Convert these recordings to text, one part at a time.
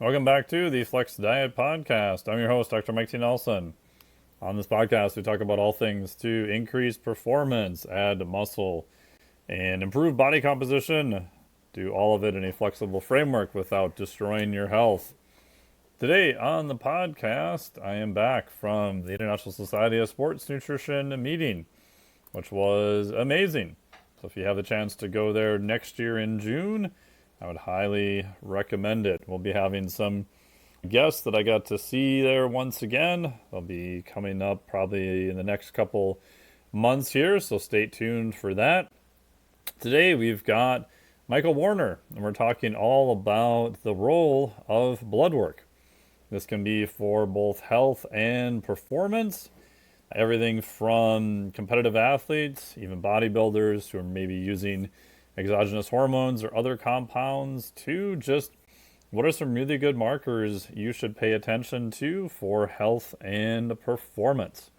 Welcome back to the Flex Diet Podcast. I'm your host, Dr. Mike T. Nelson. On this podcast, we talk about all things to increase performance, add muscle, and improve body composition. Do all of it in a flexible framework without destroying your health. Today on the podcast, I am back from the International Society of Sports Nutrition meeting, which was amazing. So if you have the chance to go there next year in June, I would highly recommend it. We'll be having some guests that I got to see there once again. They'll be coming up probably in the next couple months here, so stay tuned for that. Today we've got Michael Warner, and we're talking all about the role of blood work. This can be for both health and performance. Everything from competitive athletes, even bodybuilders who are maybe using exogenous hormones or other compounds, to just what are some really good markers you should pay attention to for health and performance.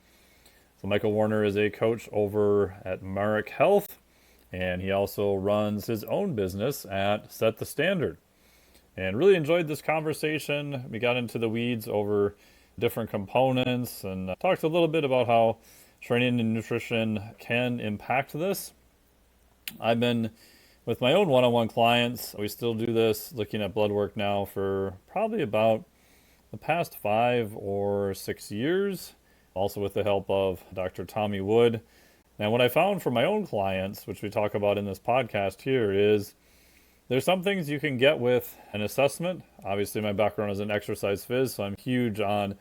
So Michael Warner is a coach over at Marek Health, and he also runs his own business at Set the Standard. And really enjoyed this conversation. We got into the weeds over different components and talked a little bit about how training and nutrition can impact this. I've been with my own one-on-one clients. We still do this looking at blood work now for probably about the past 5 or 6 years, also with the help of Dr. Tommy Wood. Now, what I found for my own clients, which we talk about in this podcast here, is there's some things you can get with an assessment. Obviously, my background is in exercise phys, so I'm huge on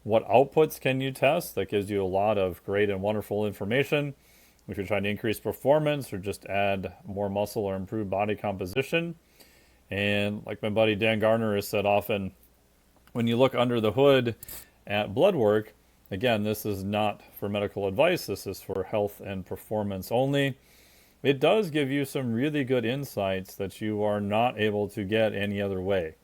what outputs can you test. That gives you a lot of great and wonderful information if you're trying to increase performance or just add more muscle or improve body composition. And like my buddy Dan Garner has said often, when you look under the hood at blood work, again, this is not for medical advice. This is for health and performance only. It does give you some really good insights that you are not able to get any other way.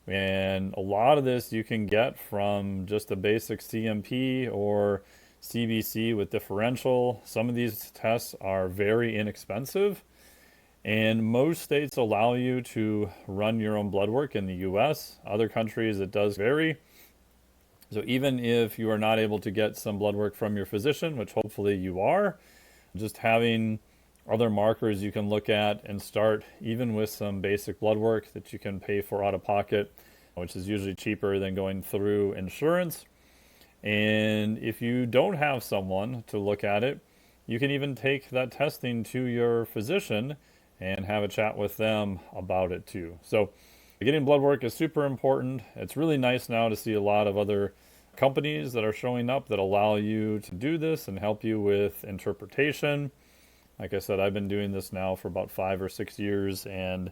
And a lot of this you can get from just a basic CMP or CBC with differential. Some of these tests are very inexpensive, and most states allow you to run your own blood work in the US. Other countries it does vary. So even if you are not able to get some blood work from your physician, which hopefully you are, just having other markers you can look at and start even with some basic blood work that you can pay for out of pocket, which is usually cheaper than going through insurance. And if you don't have someone to look at it, you can even take that testing to your physician and have a chat with them about it too. So getting blood work is super important. It's really nice now to see a lot of other companies that are showing up that allow you to do this and help you with interpretation. Like I said, I've been doing this now for about 5 or 6 years, and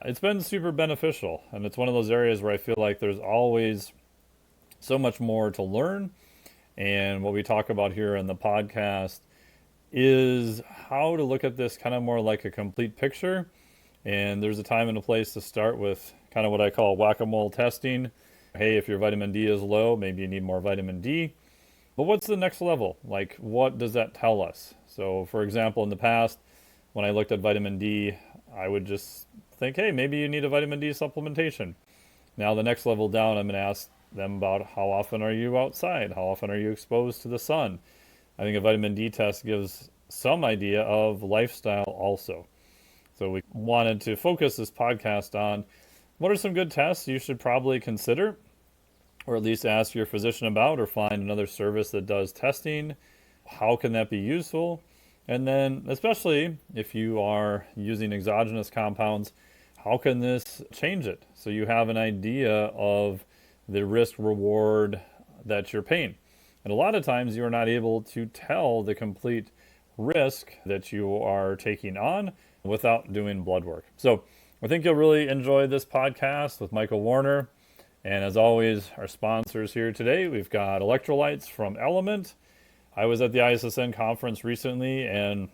it's been super beneficial. And it's one of those areas where I feel like there's always so much more to learn. And what we talk about here in the podcast is how to look at this kind of more like a complete picture. And there's a time and a place to start with kind of what I call whack-a-mole testing. Hey, if your vitamin D is low, maybe you need more vitamin D. But what's the next level? Like, what does that tell us? So, for example, in the past, when I looked at vitamin D, I would just think, hey, maybe you need a vitamin D supplementation. Now, the next level down, I'm going to ask them about how often are you outside? How often are you exposed to the sun? I think a vitamin D test gives some idea of lifestyle also. So we wanted to focus this podcast on what are some good tests you should probably consider, or at least ask your physician about, or find another service that does testing. How can that be useful? And then especially if you are using exogenous compounds, how can this change it? So you have an idea of the risk reward that you're paying. And a lot of times you are not able to tell the complete risk that you are taking on without doing blood work. So I think you'll really enjoy this podcast with Michael Warner. And as always, our sponsors here today, we've got electrolytes from Element. I was at the ISSN conference recently, and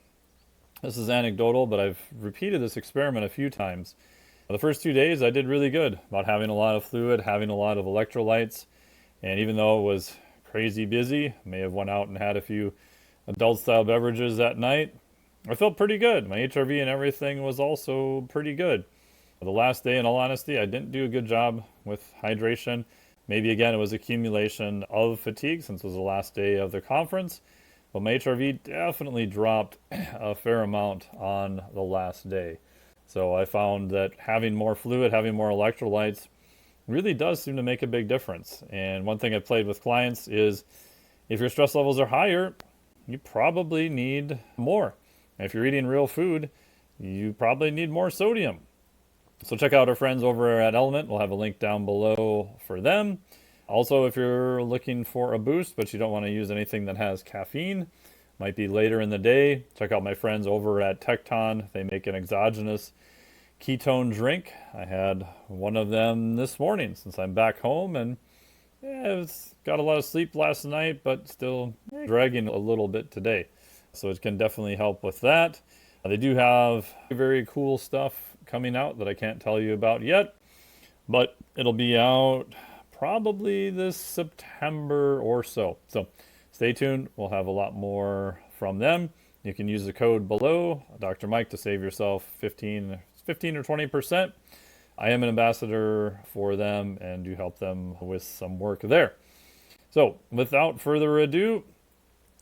this is anecdotal, but I've repeated this experiment a few times. The first 2 days I did really good about having a lot of fluid, having a lot of electrolytes, and even though it was crazy busy, may have went out and had a few adult style beverages that night, I felt pretty good. My HRV and everything was also pretty good. The last day, in all honesty, I didn't do a good job with hydration. Maybe again, it was accumulation of fatigue since it was the last day of the conference. But my HRV definitely dropped a fair amount on the last day. So I found that having more fluid, having more electrolytes really does seem to make a big difference. And one thing I've played with clients is if your stress levels are higher, you probably need more. And if you're eating real food, you probably need more sodium. So check out our friends over at Element. We'll have a link down below for them. Also, if you're looking for a boost, but you don't want to use anything that has caffeine, might be later in the day, check out my friends over at Tecton. They make an exogenous ketone drink. I had one of them this morning since I'm back home, and it's got a lot of sleep last night, but still dragging a little bit today. So it can definitely help with that. They do have very cool stuff coming out that I can't tell you about yet, but it'll be out probably this September or so. So stay tuned. We'll have a lot more from them. You can use the code below, Dr. Mike, to save yourself 15 or 20%. I am an ambassador for them and do help them with some work there. So without further ado,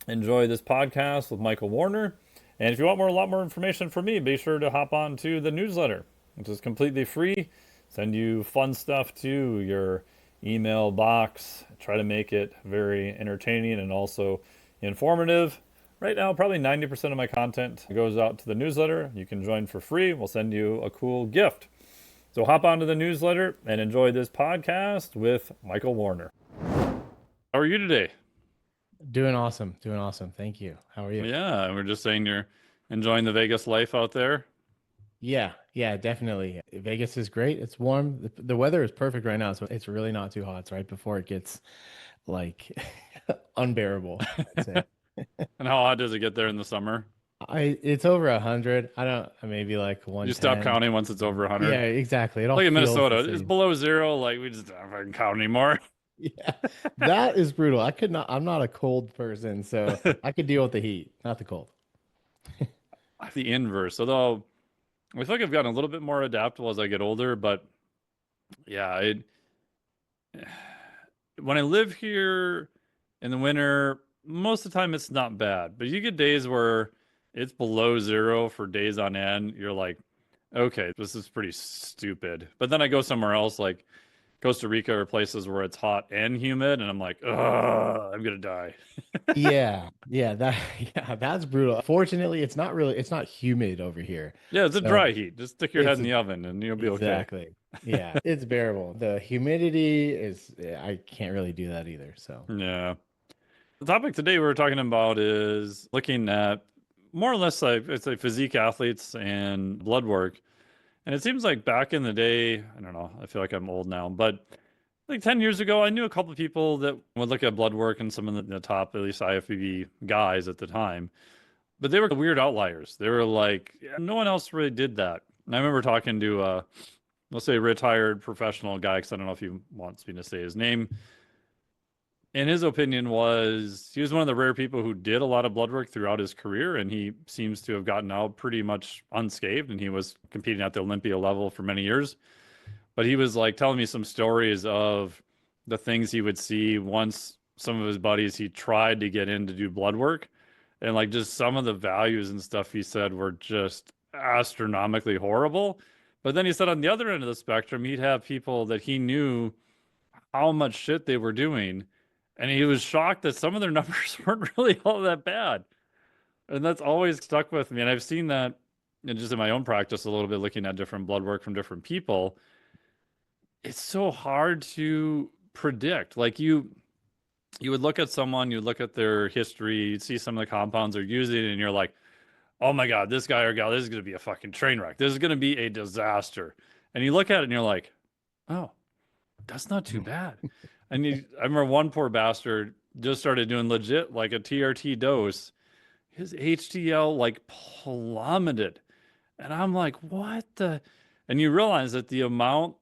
enjoy this podcast with Michael Warner. And if you want a lot more information from me, be sure to hop on to the newsletter, which is completely free. Send you fun stuff to your email box. Try to make it very entertaining and also informative. Right now, probably 90% of my content goes out to the newsletter. You can join for free. We'll send you a cool gift. So hop onto the newsletter and enjoy this podcast with Michael Warner. How are you today? Doing awesome. Thank you. How are you? Yeah, we're just saying you're enjoying the Vegas life out there. Yeah, definitely. Vegas is great. It's warm. The weather is perfect right now, so it's really not too hot. It's right before it gets like unbearable, I'd say. And how hot does it get there in the summer? It's over 100. I don't, maybe like 110. You stop counting once it's over 100. Yeah, exactly. It all like in feels Minnesota, the it's same. below zero. Like we just don't fucking count anymore. Yeah, that is brutal. I'm not a cold person, so I could deal with the heat, not the cold. The inverse. Although I feel like I've gotten a little bit more adaptable as I get older, but yeah, when I live here in the winter, most of the time it's not bad. But you get days where it's below zero for days on end. You're like, okay, this is pretty stupid. But then I go somewhere else, like Costa Rica or places where it's hot and humid, and I'm like, ugh, I'm gonna die. Yeah, that's brutal. Fortunately, it's not humid over here. Yeah, it's a So dry heat. Just stick your head it's in the oven and you'll be okay. exactly. Yeah, it's bearable. The humidity is, I can't really do that either. So Yeah. The topic today we're talking about is looking at more or less like it's like physique athletes and blood work. And it seems like back in the day, I don't know, I feel like I'm old now, but like 10 years ago, I knew a couple of people that would look at blood work and some of the top, at least IFBB guys at the time. But they were weird outliers. They were like, yeah, no one else really did that. And I remember talking to, let's say, a retired professional guy, because I don't know if he wants me to say his name. And his opinion was he was one of the rare people who did a lot of blood work throughout his career, and he seems to have gotten out pretty much unscathed, and he was competing at the Olympia level for many years. But he was like telling me some stories of the things he would see once some of his buddies he tried to get in to do blood work, and like just some of the values and stuff he said were just astronomically horrible. But then he said on the other end of the spectrum, he'd have people that he knew how much shit they were doing, and he was shocked that some of their numbers weren't really all that bad. And that's always stuck with me. And I've seen that just in my own practice a little bit, looking at different blood work from different people. It's so hard to predict. Like you would look at someone, you look at their history, you'd see some of the compounds they're using, and you're like, oh my God, this guy or gal, this is going to be a fucking train wreck. This is going to be a disaster. And you look at it and you're like, oh, that's not too bad. And I remember one poor bastard just started doing legit like a TRT dose. His HDL like plummeted. And I'm like, what the? And you realize that the amount,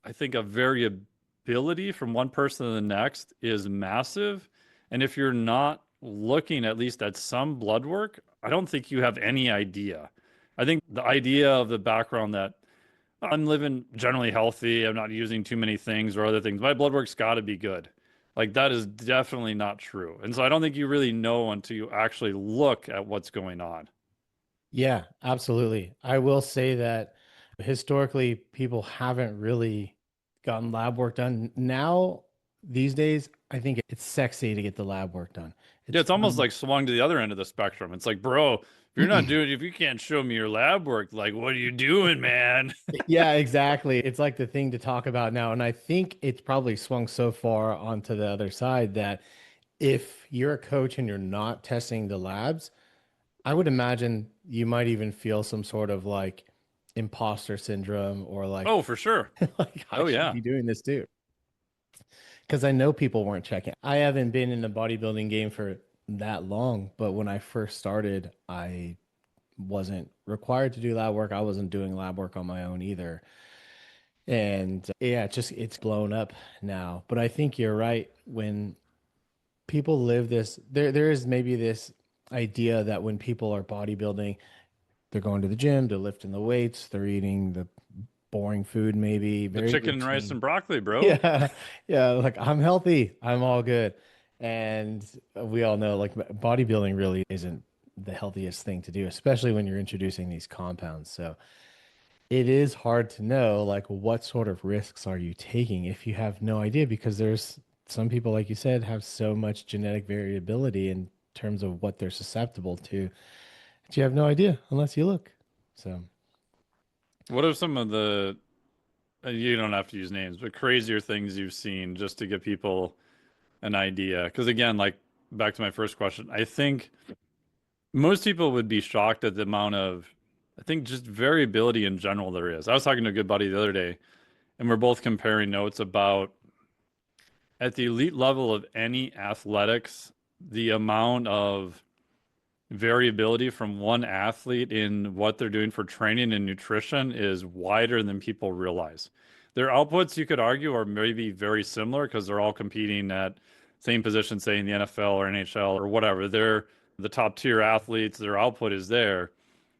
I think, of variability from one person to the next is massive. And if you're not looking at least at some blood work, I don't think you have any idea. I think the idea of the background that I'm living generally healthy. I'm not using too many things or other things. My blood work's got to be good. Like that is definitely not true. And so I don't think you really know until you actually look at what's going on. Yeah, absolutely. I will say that historically, people haven't really gotten lab work done. Now, these days, I think it's sexy to get the lab work done. Yeah, It's it's almost fun. like swung to the other end of the spectrum. It's like, bro, if you're not doing, if you can't show me your lab work, like, what are you doing, man? Yeah, exactly. It's like the thing to talk about now. And I think it's probably swung so far onto the other side that if you're a coach and you're not testing the labs, I would imagine you might even feel some sort of like imposter syndrome or like, Oh, for sure. like I Oh, should yeah. be doing this too. Because I know people weren't checking. I haven't been in the bodybuilding game for that long, but when I first started, I wasn't required to do lab work. I wasn't doing lab work on my own either. And yeah, it's blown up now. But I think you're right. When people live this, there is maybe this idea that when people are bodybuilding, they're going to the gym, they're lifting the weights, they're eating the boring food, maybe The very chicken and rice routine. and broccoli, bro. Yeah, yeah, like I'm healthy, I'm all good. And we all know like bodybuilding really isn't the healthiest thing to do, especially when you're introducing these compounds. So it is hard to know like what sort of risks are you taking if you have no idea because there's some people, like you said, have so much genetic variability in terms of what they're susceptible to that you have no idea unless you look. So What are some of the, you don't have to use names, but crazier things you've seen just to give people an idea? Because again, like back to my first question, I think most people would be shocked at the amount of, I think, just variability in general there is. I was talking to a good buddy the other day, and we're both comparing notes about at the elite level of any athletics, the amount of variability from one athlete in what they're doing for training and nutrition is wider than people realize. Their outputs, you could argue, are maybe very similar because they're all competing at same position, say in the NFL or NHL or whatever. They're the top tier athletes, their output is there.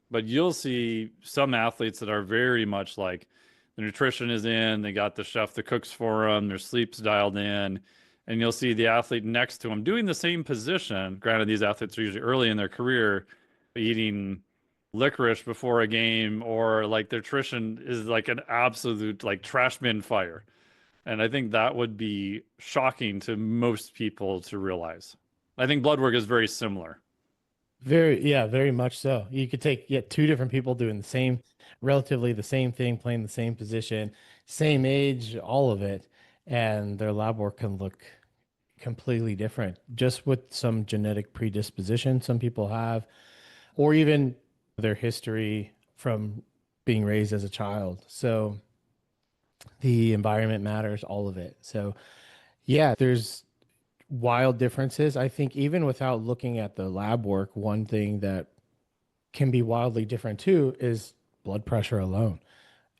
But you'll see some athletes that are very much like the nutrition is in, they got the chef that cooks for them, their sleep's dialed in, and you'll see the athlete next to them doing the same position. Granted, these athletes are usually early in their career, eating licorice before a game, or like their nutrition is like an absolute like trash bin fire. And I think that would be shocking to most people to realize. I think blood work is very similar. very, yeah, very much so. You could take yeah, two different people doing the same, relatively the same thing, playing the same position, same age, all of it, and their lab work can look completely different just with some genetic predisposition some people have, or even their history from being raised as a child. So the environment matters, all of it. So yeah, there's wild differences. I think even without looking at the lab work, one thing that can be wildly different too is blood pressure alone.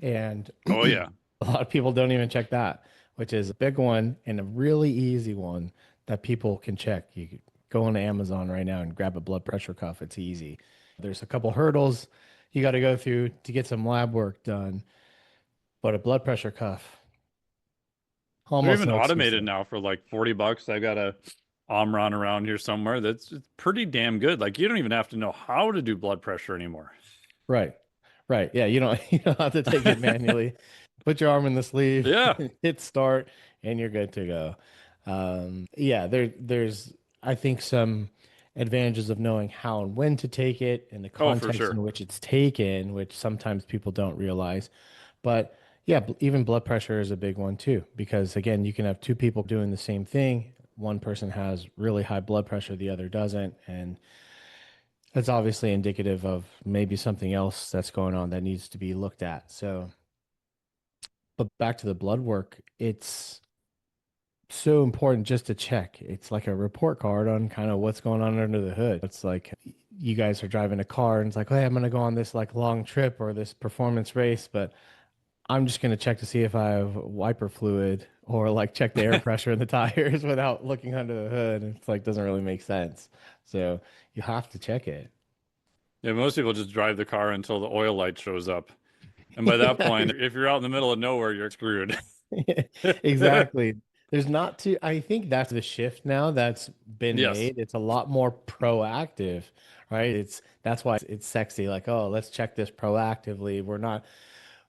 And Oh yeah. a lot of people don't even check that, which is a big one and a really easy one that people can check. You could go on Amazon right now and grab a blood pressure cuff. It's easy. There's a couple hurdles you got to go through to get some lab work done, but a blood pressure cuff, They're almost even no automated excuses. now for like 40 bucks. I got a Omron around here somewhere that's it's pretty damn good. Like you don't even have to know how to do blood pressure anymore. Right. Right. Yeah, you don't you don't have to take it manually. Put your arm in the sleeve, Yeah. hit start, and you're good to go. Yeah, there's I think some advantages of knowing how and when to take it and the Oh, for context sure. in which it's taken, which sometimes people don't realize. But yeah, even blood pressure is a big one too, because again, you can have two people doing the same thing. One person has really high blood pressure, the other doesn't, and that's obviously indicative of maybe something else that's going on that needs to be looked at. So, but back to the blood work, it's so important just to check. It's like a report card on kind of what's going on under the hood. It's like you guys are driving a car and it's like, hey, I'm going to go on this like long trip or this performance race, but I'm just going to check to see if I have wiper fluid or like check the air pressure in the tires without looking under the hood. It's like doesn't really make sense. So you have to check it. Yeah, most people just drive the car until the oil light shows up. And by that point, if you're out in the middle of nowhere, you're screwed. Exactly. There's not too, I think that's the shift now that's been Yes. made. It's a lot more proactive, right? That's why it's sexy. Like, oh, let's check this proactively.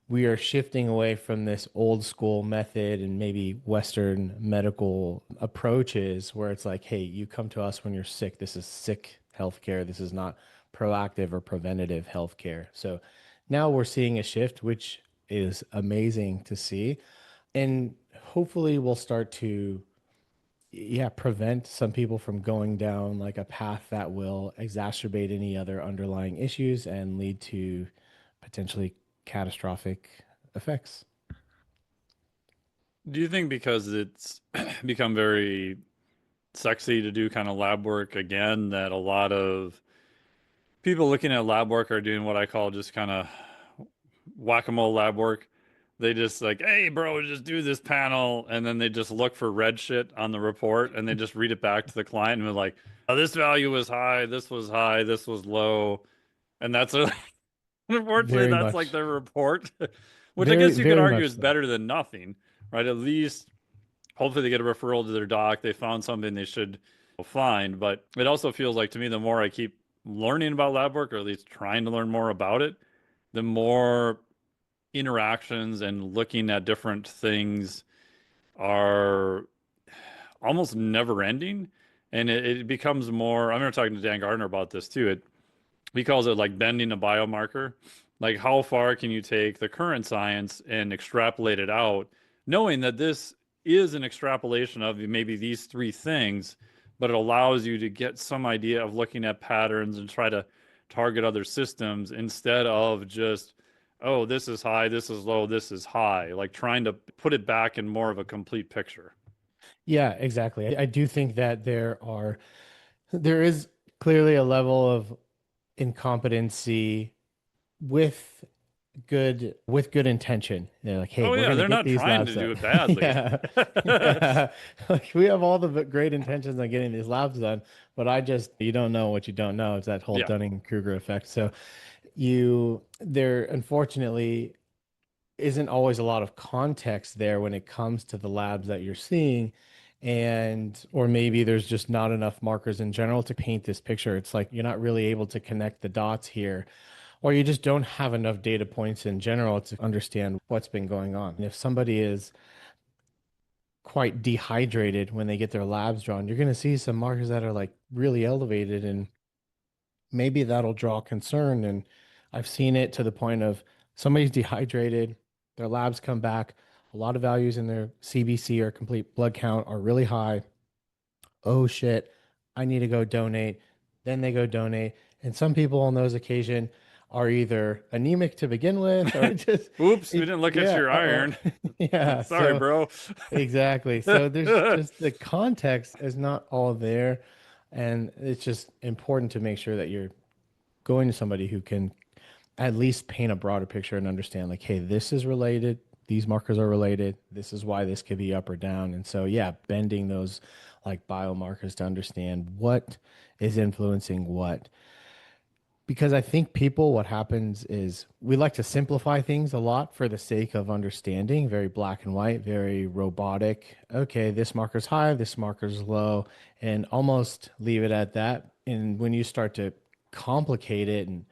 We are shifting away from this old school method and maybe Western medical approaches where it's like, hey, you come to us when you're sick. This is sick healthcare. This is not proactive or preventative healthcare. So now we're seeing a shift, which is amazing to see. And hopefully we'll start to, yeah, prevent some people from going down like a path that will exacerbate any other underlying issues and lead to potentially catastrophic effects. Do you think because it's become very sexy to do kind of lab work again, that a lot of people looking at lab work are doing what I call just kind of whack-a-mole lab work? They just like, hey, bro, just do this panel. And then they just look for red shit on the report and they just read it back to the client and be like, oh, this value was high, this was low. And that's unfortunately, Very that's like much, their report, which I guess you could very argue much is so. better than nothing, right? At least hopefully they get a referral to their doc. They found something they should find. But it also feels like to me, the more I keep learning about lab work, or at least trying to learn more about it, the more interactions and looking at different things are almost never ending. And it becomes more. I remember talking to Dan Gardner about this too. He calls it like bending a biomarker. Like, how far can you take the current science and extrapolate it out, knowing that this is an extrapolation of maybe these three things, but it allows you to get some idea of looking at patterns and try to target other systems instead of just, oh, this is high, this is low, this is high, like trying to put it back in more of a complete picture. Yeah, exactly. I do think that there is clearly a level of incompetency with with good intention. They're like, hey, Oh, we're yeah, gonna they're get not these trying labs to done. do it badly. Yeah. Yeah. Like we have all the great intentions on getting these labs done, but you don't know what you don't know. It's that whole Yeah. Dunning-Kruger effect. So there unfortunately isn't always a lot of context there when it comes to the labs that you're seeing. And, or maybe there's just not enough markers in general to paint this picture. It's like you're not really able to connect the dots here, or you just don't have enough data points in general to understand what's been going on. And if somebody is quite dehydrated when they get their labs drawn, you're going to see some markers that are like really elevated, and maybe that'll draw concern. And I've seen it to the point of somebody's dehydrated, their labs come back, a lot of values in their CBC or complete blood count are really high. Oh shit, I need to go donate. Then they go donate. And some people on those occasions are either anemic to begin with or just, Oops, we didn't look at yeah, your uh-oh. iron. Yeah. Sorry, So bro. exactly. So there's just the context is not all there. And it's just important to make sure that you're going to somebody who can at least paint a broader picture and understand, like, hey, this is related. These markers are related. This is why this could be up or down. And so, yeah, bending those like biomarkers to understand what is influencing what. Because I think what happens is we like to simplify things a lot for the sake of understanding, very black and white, very robotic. Okay, this marker's high, this marker's low, and almost leave it at that. And when you start to complicate it and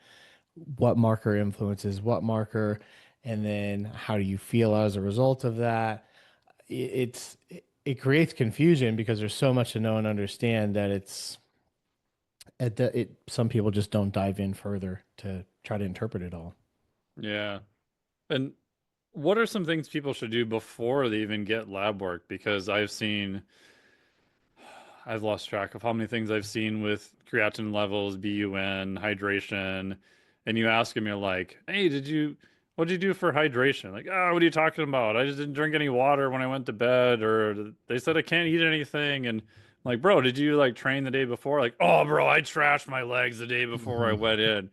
what marker influences what marker, and then how do you feel as a result of that, it creates confusion because there's so much to know and understand that some people just don't dive in further to try to interpret it all. Yeah. And what are some things people should do before they even get lab work? Because I've lost track of how many things I've seen with creatinine levels, BUN, hydration, and you ask them, you're like, hey, what'd you do for hydration? Like, oh, what are you talking about? I just didn't drink any water when I went to bed, or they said I can't eat anything. And I'm like, bro, did you like train the day before? Like, oh, bro, I trashed my legs the day before I Mhm. went in.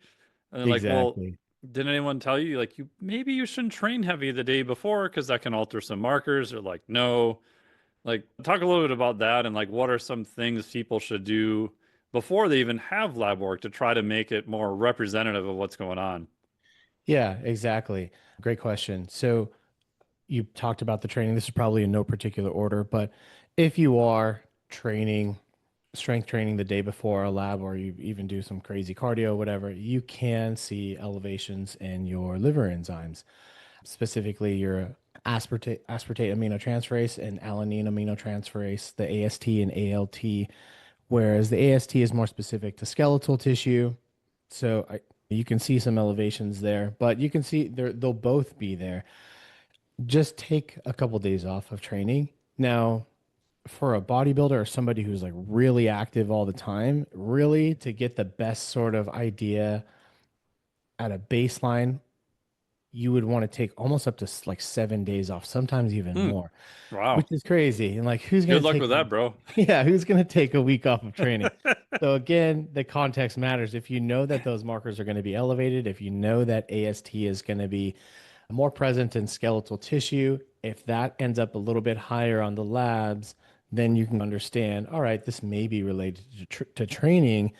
And they're like, well, Exactly. didn't anyone tell you like maybe you shouldn't train heavy the day before because that can alter some markers? Or like, no. Like, talk a little bit about that and like what are some things people should do before they even have lab work to try to make it more representative of what's going on? Yeah, exactly. Great question. So you talked about the training. This is probably in no particular order, but if you are training, strength training the day before a lab, or you even do some crazy cardio, whatever, you can see elevations in your liver enzymes, specifically your aspartate aminotransferase and alanine aminotransferase, the AST and ALT, whereas the AST is more specific to skeletal tissue. So you can see some elevations there, but you can see they'll both be there. Just take a couple days off of training. Now, for a bodybuilder or somebody who's like really active all the time, really to get the best sort of idea at a baseline, you would want to take almost up to like 7 days off, sometimes even Hmm. more, which Wow. is crazy. And like, who's Good going to luck take, with that, bro. yeah, who's going to take a week off of training? So again, the context matters. If you know that those markers are going to be elevated, if you know that AST is going to be more present in skeletal tissue, if that ends up a little bit higher on the labs, then you can understand, all right, this may be related to training.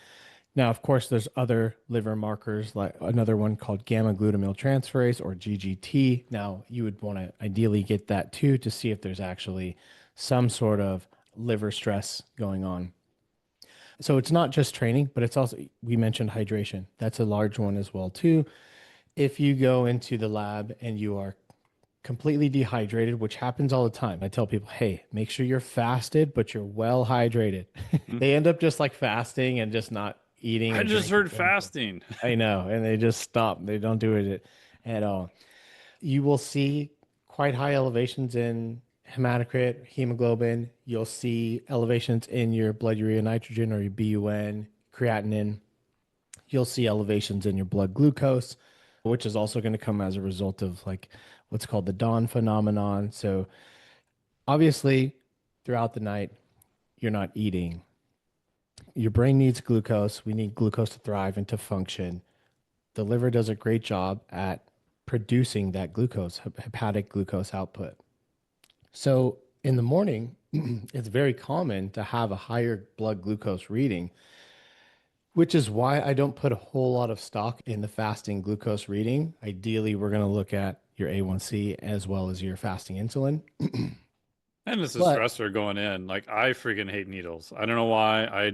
Now, of course, there's other liver markers, like another one called gamma glutamyl transferase or GGT. Now, you would want to ideally get that too to see if there's actually some sort of liver stress going on. So it's not just training, but it's also, we mentioned hydration. That's a large one as well too. If you go into the lab and you are completely dehydrated, which happens all the time, I tell people, hey, make sure you're fasted, but you're well hydrated. Hmm. They end up just like fasting and just not eating I and just drinking heard anything. fasting. I know, and they just stop. They don't do it at all. You will see quite high elevations in hematocrit, hemoglobin. You'll see elevations in your blood urea nitrogen or your BUN, creatinine. You'll see elevations in your blood glucose, which is also going to come as a result of like what's called the dawn phenomenon. So obviously, throughout the night, you're not eating. Your brain needs glucose. We need glucose to thrive and to function. The liver does a great job at producing that glucose, hepatic glucose output. So in the morning, it's very common to have a higher blood glucose reading, which is why I don't put a whole lot of stock in the fasting glucose reading. Ideally, we're going to look at your A1C as well as your fasting insulin. And it's a But stressor going in. Like I freaking hate needles. I don't know why.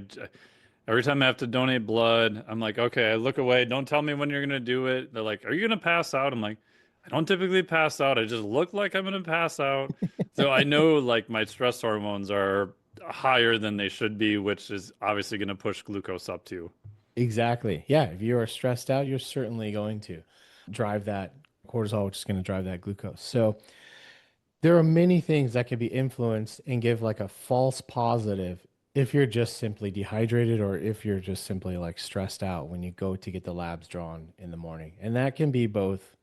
Every time I have to donate blood, I'm like, okay, I look away. Don't tell me when you're gonna do it. They're like, are you gonna pass out? I'm like, I don't typically pass out. I just look like I'm gonna pass out. So I know like my stress hormones are higher than they should be, which is obviously gonna push glucose up too. exactly. Yeah, if you are stressed out, you're certainly going to drive that cortisol, which is going to drive that glucose. So there are many things that can be influenced and give like a false positive if you're just simply dehydrated or if you're just simply like stressed out when you go to get the labs drawn in the morning. And that can be both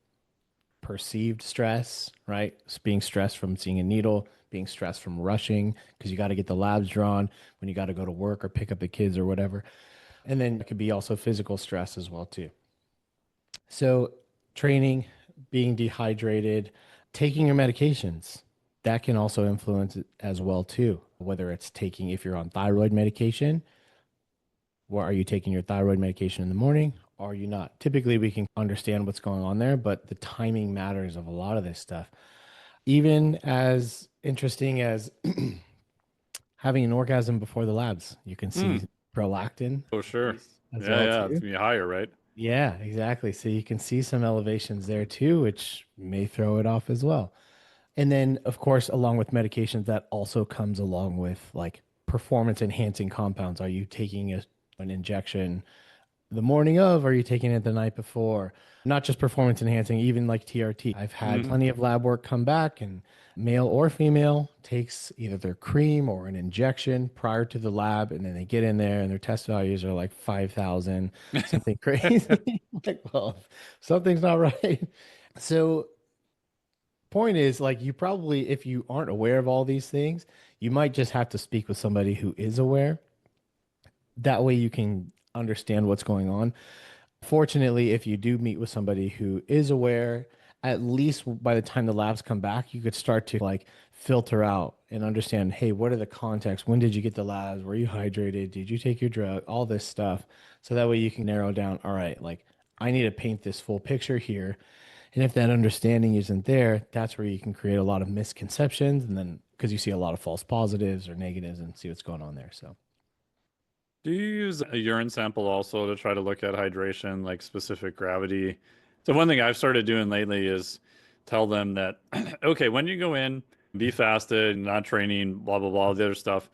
perceived stress, right? Being stressed from seeing a needle, being stressed from rushing because you got to get the labs drawn when you got to go to work or pick up the kids or whatever. And then it could be also physical stress as well too. So training, being dehydrated, taking your medications, that can also influence it as well too. Whether it's taking, if you're on thyroid medication, or are you taking your thyroid medication in the morning? Or are you not? Typically, we can understand what's going on there, but the timing matters of a lot of this stuff. Even as interesting as having an orgasm before the labs, you can Hmm. see prolactin Oh, sure. increase as Yeah, well yeah. It's too. gonna be higher, right? Yeah, exactly. So you can see some elevations there too, which may throw it off as well. And then, of course, along with medications, that also comes along with like performance enhancing compounds. Are you taking an injection the morning of? Are you taking it the night before? Not just performance enhancing, even like TRT. I've had Hmm. plenty of lab work come back, and male or female takes either their cream or an injection prior to the lab, and then they get in there and their test values are like 5,000, something crazy. Like, well, something's not right. So, point is, like, you probably, if you aren't aware of all these things, you might just have to speak with somebody who is aware. That way you can understand what's going on. Fortunately, if you do meet with somebody who is aware, at least by the time the labs come back, you could start to like filter out and understand, hey, what are the contexts? When did you get the labs? Were you hydrated? Did you take your drug? All this stuff. So that way you can narrow down, all right, like I need to paint this full picture here. And if that understanding isn't there, that's where you can create a lot of misconceptions. And then because you see a lot of false positives or negatives and see what's going on there. So, Do you use a urine sample also to try to look at hydration, like specific gravity? So one thing I've started doing lately is tell them that, okay, when you go in, be fasted, not training, blah, blah, blah, the other stuff.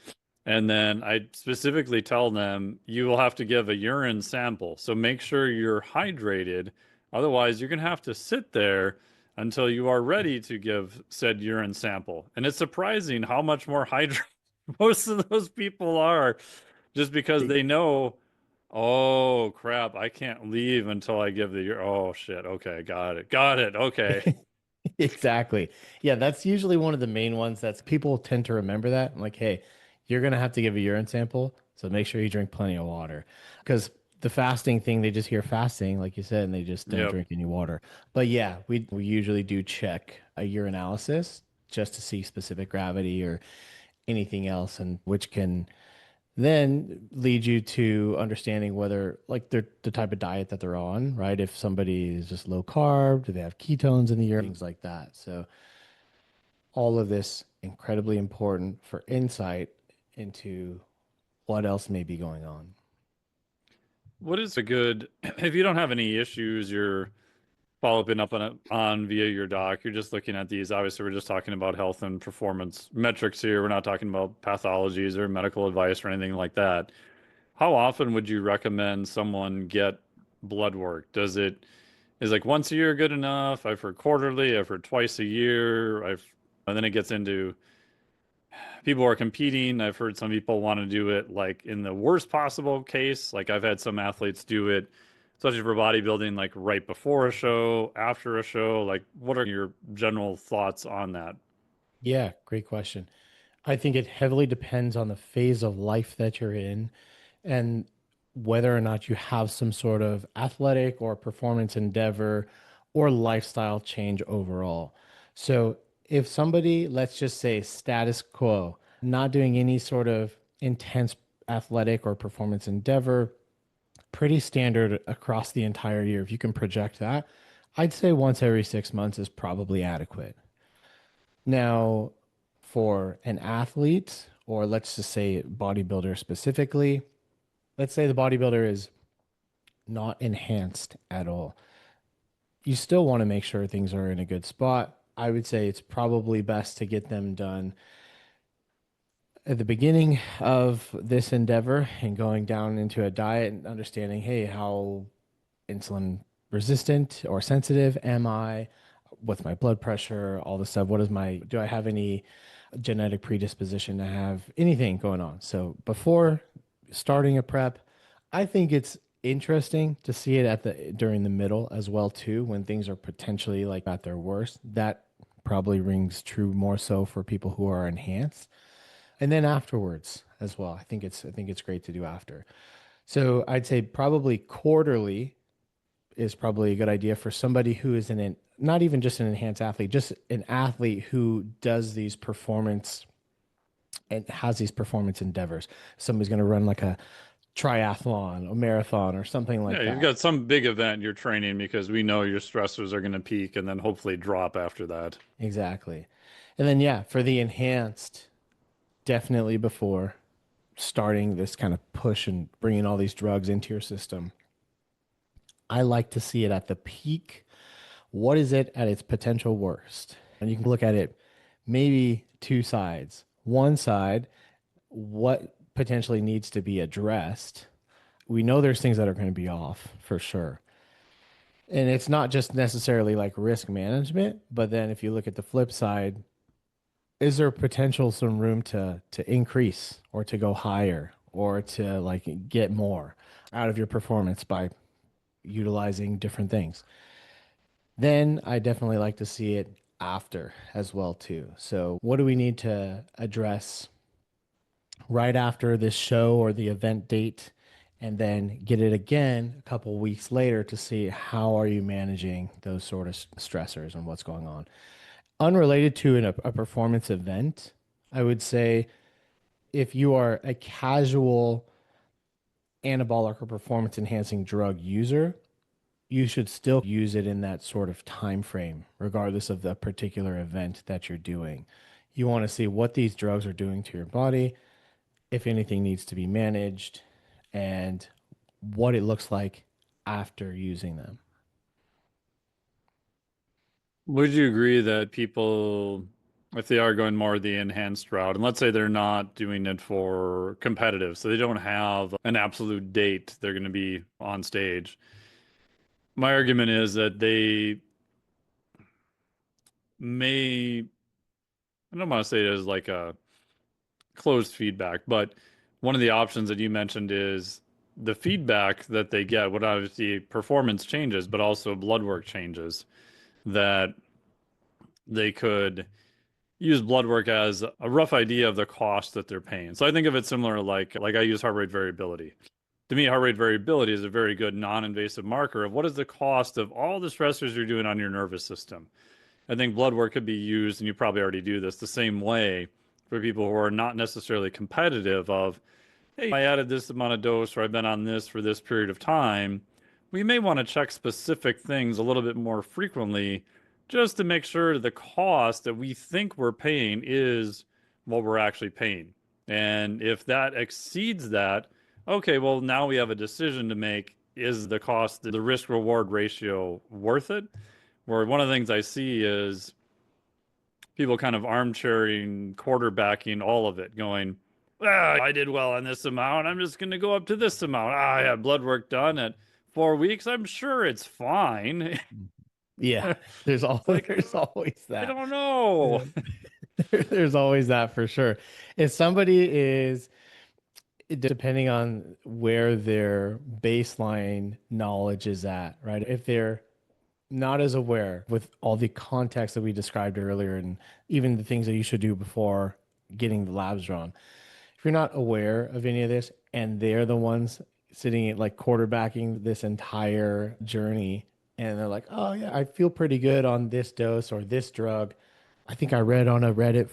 And then I specifically tell them you will have to give a urine sample. So make sure you're hydrated. Otherwise, you're going to have to sit there until you are ready to give said urine sample. And it's surprising how much more hydrated most of those people are just because they know, oh crap, I can't leave until I give the, oh shit, okay, got it, okay. exactly. Yeah, that's usually one of the main ones that's people tend to remember that. I'm like, hey, you're gonna have to give a urine sample, so make sure you drink plenty of water. Because the fasting thing, they just hear fasting, like you said, and they just don't Yep. drink any water. But yeah, we usually do check a urinalysis just to see specific gravity or anything else, and which can then lead you to understanding whether like they're the type of diet that they're on, right? If somebody is just low carb, do they have ketones in the urine, things like that. So all of this incredibly important for insight into what else may be going on. What is a good, if you don't have any issues, you're following up on via your doc, you're just looking at these. Obviously, we're just talking about health and performance metrics here. We're not talking about pathologies or medical advice or anything like that. How often would you recommend someone get blood work? Is like once a year good enough? I've heard quarterly, I've heard twice a year. And then it gets into people are competing. I've heard some people want to do it like in the worst possible case. Like I've had some athletes do it, especially for bodybuilding, like right before a show, after a show. Like, what are your general thoughts on that? Yeah, great question. I think it heavily depends on the phase of life that you're in and whether or not you have some sort of athletic or performance endeavor or lifestyle change overall. So, if somebody, let's just say status quo, not doing any sort of intense athletic or performance endeavor, pretty standard across the entire year, if you can project that, I'd say once every 6 months is probably adequate. Now, for an athlete, or let's just say bodybuilder specifically, let's say the bodybuilder is not enhanced at all. You still want to make sure things are in a good spot. I would say it's probably best to get them done at the beginning of this endeavor and going down into a diet and understanding, hey, how insulin resistant or sensitive am I? What's my blood pressure? All this stuff. Do I have any genetic predisposition to have anything going on? So before starting a prep, I think it's interesting to see it during the middle as well too, when things are potentially like at their worst. That probably rings true more so for people who are enhanced. And then afterwards as well. I think it's great to do after. So I'd say probably quarterly is probably a good idea for somebody who is not even just an enhanced athlete, just an athlete who does these performance and has these performance endeavors. Somebody's going to run like a triathlon, a marathon, or something Yeah, like you've that. got some big event you're training because we know your stressors are going to peak and then hopefully drop after that. Exactly. And then, yeah, for the enhanced, definitely before starting this kind of push and bringing all these drugs into your system, I like to see it at the peak. What is it at its potential worst? And you can look at it maybe two sides. One side, what potentially needs to be addressed. We know there's things that are going to be off for sure. And it's not just necessarily like risk management, but then if you look at the flip side, is there potential some room to increase or to go higher or to like get more out of your performance by utilizing different things? Then I definitely like to see it after as well too. So what do we need to address right after this show or the event date and then get it again a couple weeks later to see how are you managing those sort of stressors and what's going on. Unrelated to a performance event, I would say if you are a casual anabolic or performance enhancing drug user, you should still use it in that sort of time frame, regardless of the particular event that you're doing. You want to see what these drugs are doing to your body, if anything needs to be managed, and what it looks like after using them. Would you agree that people, if they are going more the enhanced route, and let's say they're not doing it for competitive, so they don't have an absolute date they're going to be on stage, my argument is that they may, I don't want to say it as like a closed feedback, but one of the options that you mentioned is the feedback that they get, what obviously performance changes, but also blood work changes, that they could use blood work as a rough idea of the cost that they're paying. So I think of it similar like I use heart rate variability. To me, heart rate variability is a very good non-invasive marker of what is the cost of all the stressors you're doing on your nervous system. I think blood work could be used, and you probably already do this the same way for people who are not necessarily competitive of, hey, I added this amount of dose or I've been on this for this period of time. We may want to check specific things a little bit more frequently just to make sure the cost that we think we're paying is what we're actually paying. And if that exceeds that, okay, well, now we have a decision to make. Is the cost, the risk reward ratio worth it? Where one of the things I see is people kind of armchairing, quarterbacking all of it, going, I did well on this amount. I'm just going to go up to this amount. I had blood work done at 4 weeks. I'm sure it's fine. Yeah, Like, there's always I that. don't know. Yeah. There's always that for sure. If somebody is, depending on where their baseline knowledge is at, right? If they're not as aware with all the context that we described earlier and even the things that you should do before getting the labs drawn, if you're not aware of any of this and they're the ones sitting at like quarterbacking this entire journey and they're like, oh yeah, I feel pretty good on this dose or this drug. I think I read on a Reddit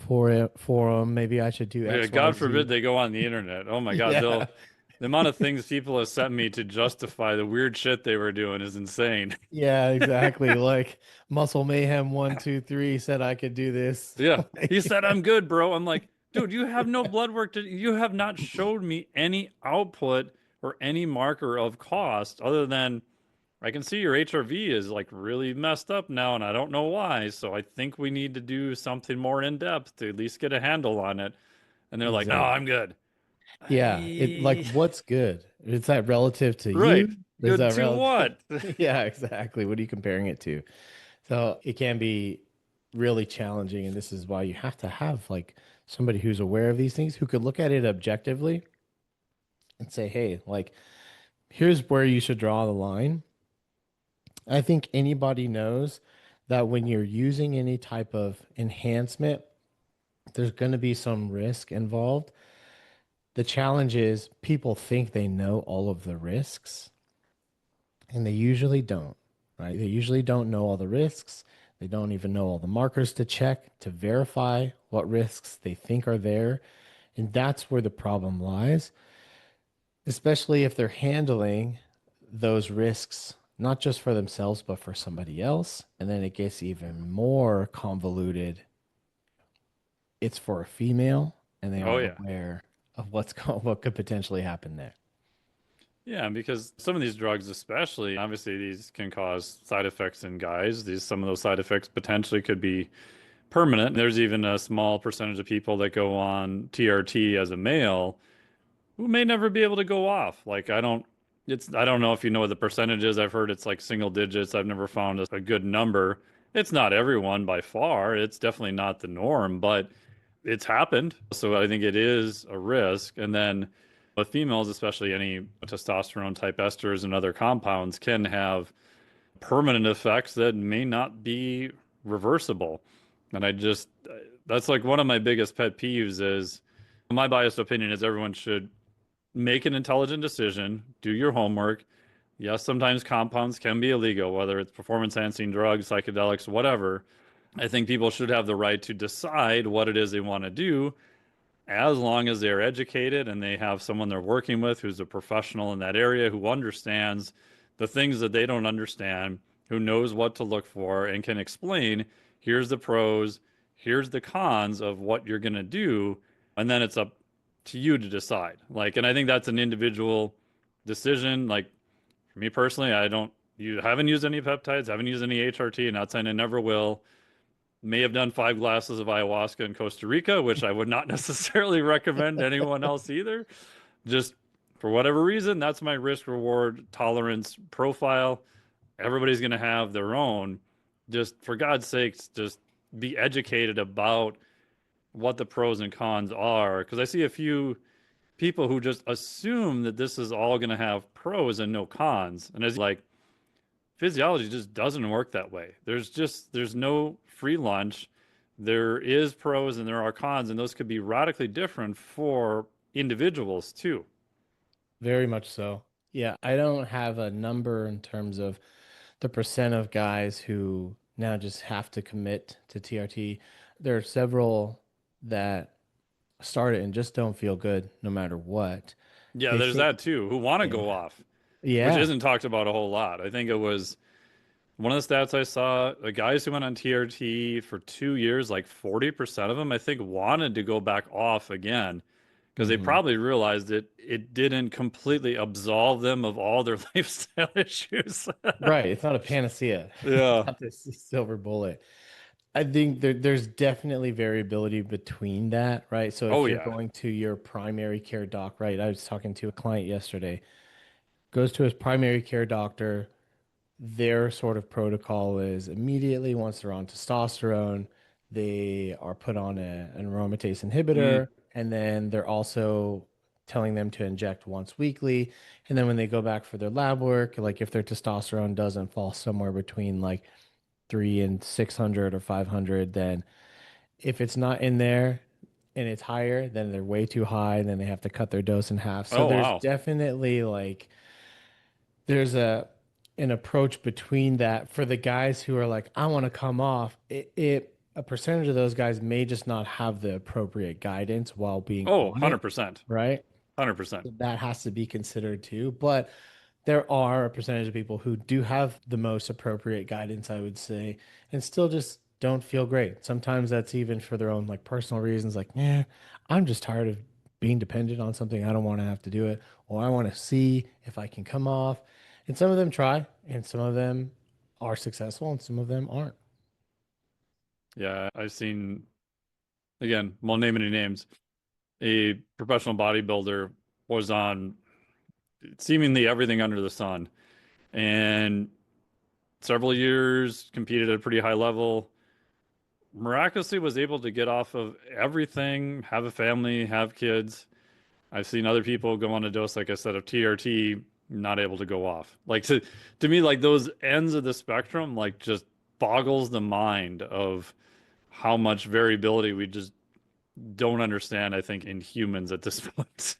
forum, maybe I should do Yeah, X, Y, God forbid Z. they go on the internet. Oh my God, Yeah. the amount of things people have sent me to justify the weird shit they were doing is insane. Yeah, exactly. Like Muscle Mayhem 123 said I could do this. Yeah. He Like, said, I'm good, bro. I'm like, dude, you have no blood work you have not showed me any output or any marker of cost other than I can see your HRV is like really messed up now and I don't know why. So I think we need to do something more in depth to at least get a handle on it. And they're like, no, exactly. I'm good. Yeah, it like I... what's good? Is that relative to Right. you? Is Good that to relative? what? Yeah, exactly. What are you comparing it to? So it can be really challenging, and this is why you have to have like somebody who's aware of these things who could look at it objectively and say, hey, like here's where you should draw the line. I think anybody knows that when you're using any type of enhancement, there's going to be some risk involved. The challenge is people think they know all of the risks, and they usually don't, right? They usually don't know all the risks. They don't even know all the markers to check to verify what risks they think are there. And that's where the problem lies, especially if they're handling those risks, not just for themselves, but for somebody else. And then it gets even more convoluted. It's for a female, and they Oh aren't yeah. aware of what could potentially happen there. Yeah, because some of these drugs, especially, obviously these can cause side effects in guys. Some of those side effects potentially could be permanent. There's even a small percentage of people that go on TRT as a male who may never be able to go off. Like I don't know if you know what the percentage is. I've heard it's like single digits. I've never found a good number. It's not everyone by far. It's definitely not the norm, but it's happened. So I think it is a risk. And then with females, especially any testosterone type esters and other compounds can have permanent effects that may not be reversible. And that's like one of my biggest pet peeves is my biased opinion is everyone should make an intelligent decision, do your homework. Yes, sometimes compounds can be illegal, whether it's performance enhancing drugs, psychedelics, whatever. I think people should have the right to decide what it is they want to do as long as they're educated and they have someone they're working with who's a professional in that area who understands the things that they don't understand, who knows what to look for and can explain, here's the pros, here's the cons of what you're going to do, and then it's up to you to decide. Like, and I think that's an individual decision. Like for me personally, I don't, you haven't used any peptides, haven't used any HRT, and not saying I never will. May have done 5 glasses of ayahuasca in Costa Rica, which I would not necessarily recommend to anyone else either. Just for whatever reason, that's my risk reward tolerance profile. Everybody's going to have their own. Just for God's sakes, just be educated about what the pros and cons are. Because I see a few people who just assume that this is all going to have pros and no cons. And it's like, physiology just doesn't work that way. There's no free lunch. There is pros and there are cons, and those could be radically different for individuals too. Very much so. Yeah, I don't have a number in terms of the percent of guys who now just have to commit to TRT. There are several that start it and just don't feel good no matter what. Yeah, They there's think, that too, who want to yeah, go off, which yeah, isn't talked about a whole lot. I think it was one of the stats I saw, the guys who went on TRT for 2 years, like 40% of them, I think, wanted to go back off again because they hmm probably realized it didn't completely absolve them of all their lifestyle issues. right. It's not a panacea. It's Yeah. not this silver bullet. I think there's definitely variability between that, right? So Oh if you're yeah. going to your primary care doc, right? I was talking to a client yesterday, goes to his primary care doctor. Their sort of protocol is immediately once they're on testosterone, they are put on an aromatase Mm. inhibitor, and then they're also telling them to inject once weekly. And then when they go back for their lab work, like if their testosterone doesn't fall somewhere between like 300 and 600 or 500, then if it's not in there and it's higher, then they're way too high, and then they have to cut their dose in half. So Oh there's wow. definitely like there's an approach between that for the guys who are like, I want to come off. It a percentage of those guys may just not have the appropriate guidance while being Oh, on it, 100%. right? 100%. So that has to be considered too. But there are a percentage of people who do have the most appropriate guidance, I would say, and still just don't feel great. Sometimes that's even for their own like personal reasons, like, yeah, I'm just tired of being dependent on something. I don't want to have to do it, or I want to see if I can come off. And some of them try, and some of them are successful, and some of them aren't. Yeah, I've seen, again, won't name any names, a professional bodybuilder was on seemingly everything under the sun and several years competed at a pretty high level, miraculously was able to get off of everything, have a family, have kids. I've seen other people go on a dose, like I said, of TRT, not able to go off. Like to me, like those ends of the spectrum, like just boggles the mind of how much variability we just don't understand, I think, in humans at this point.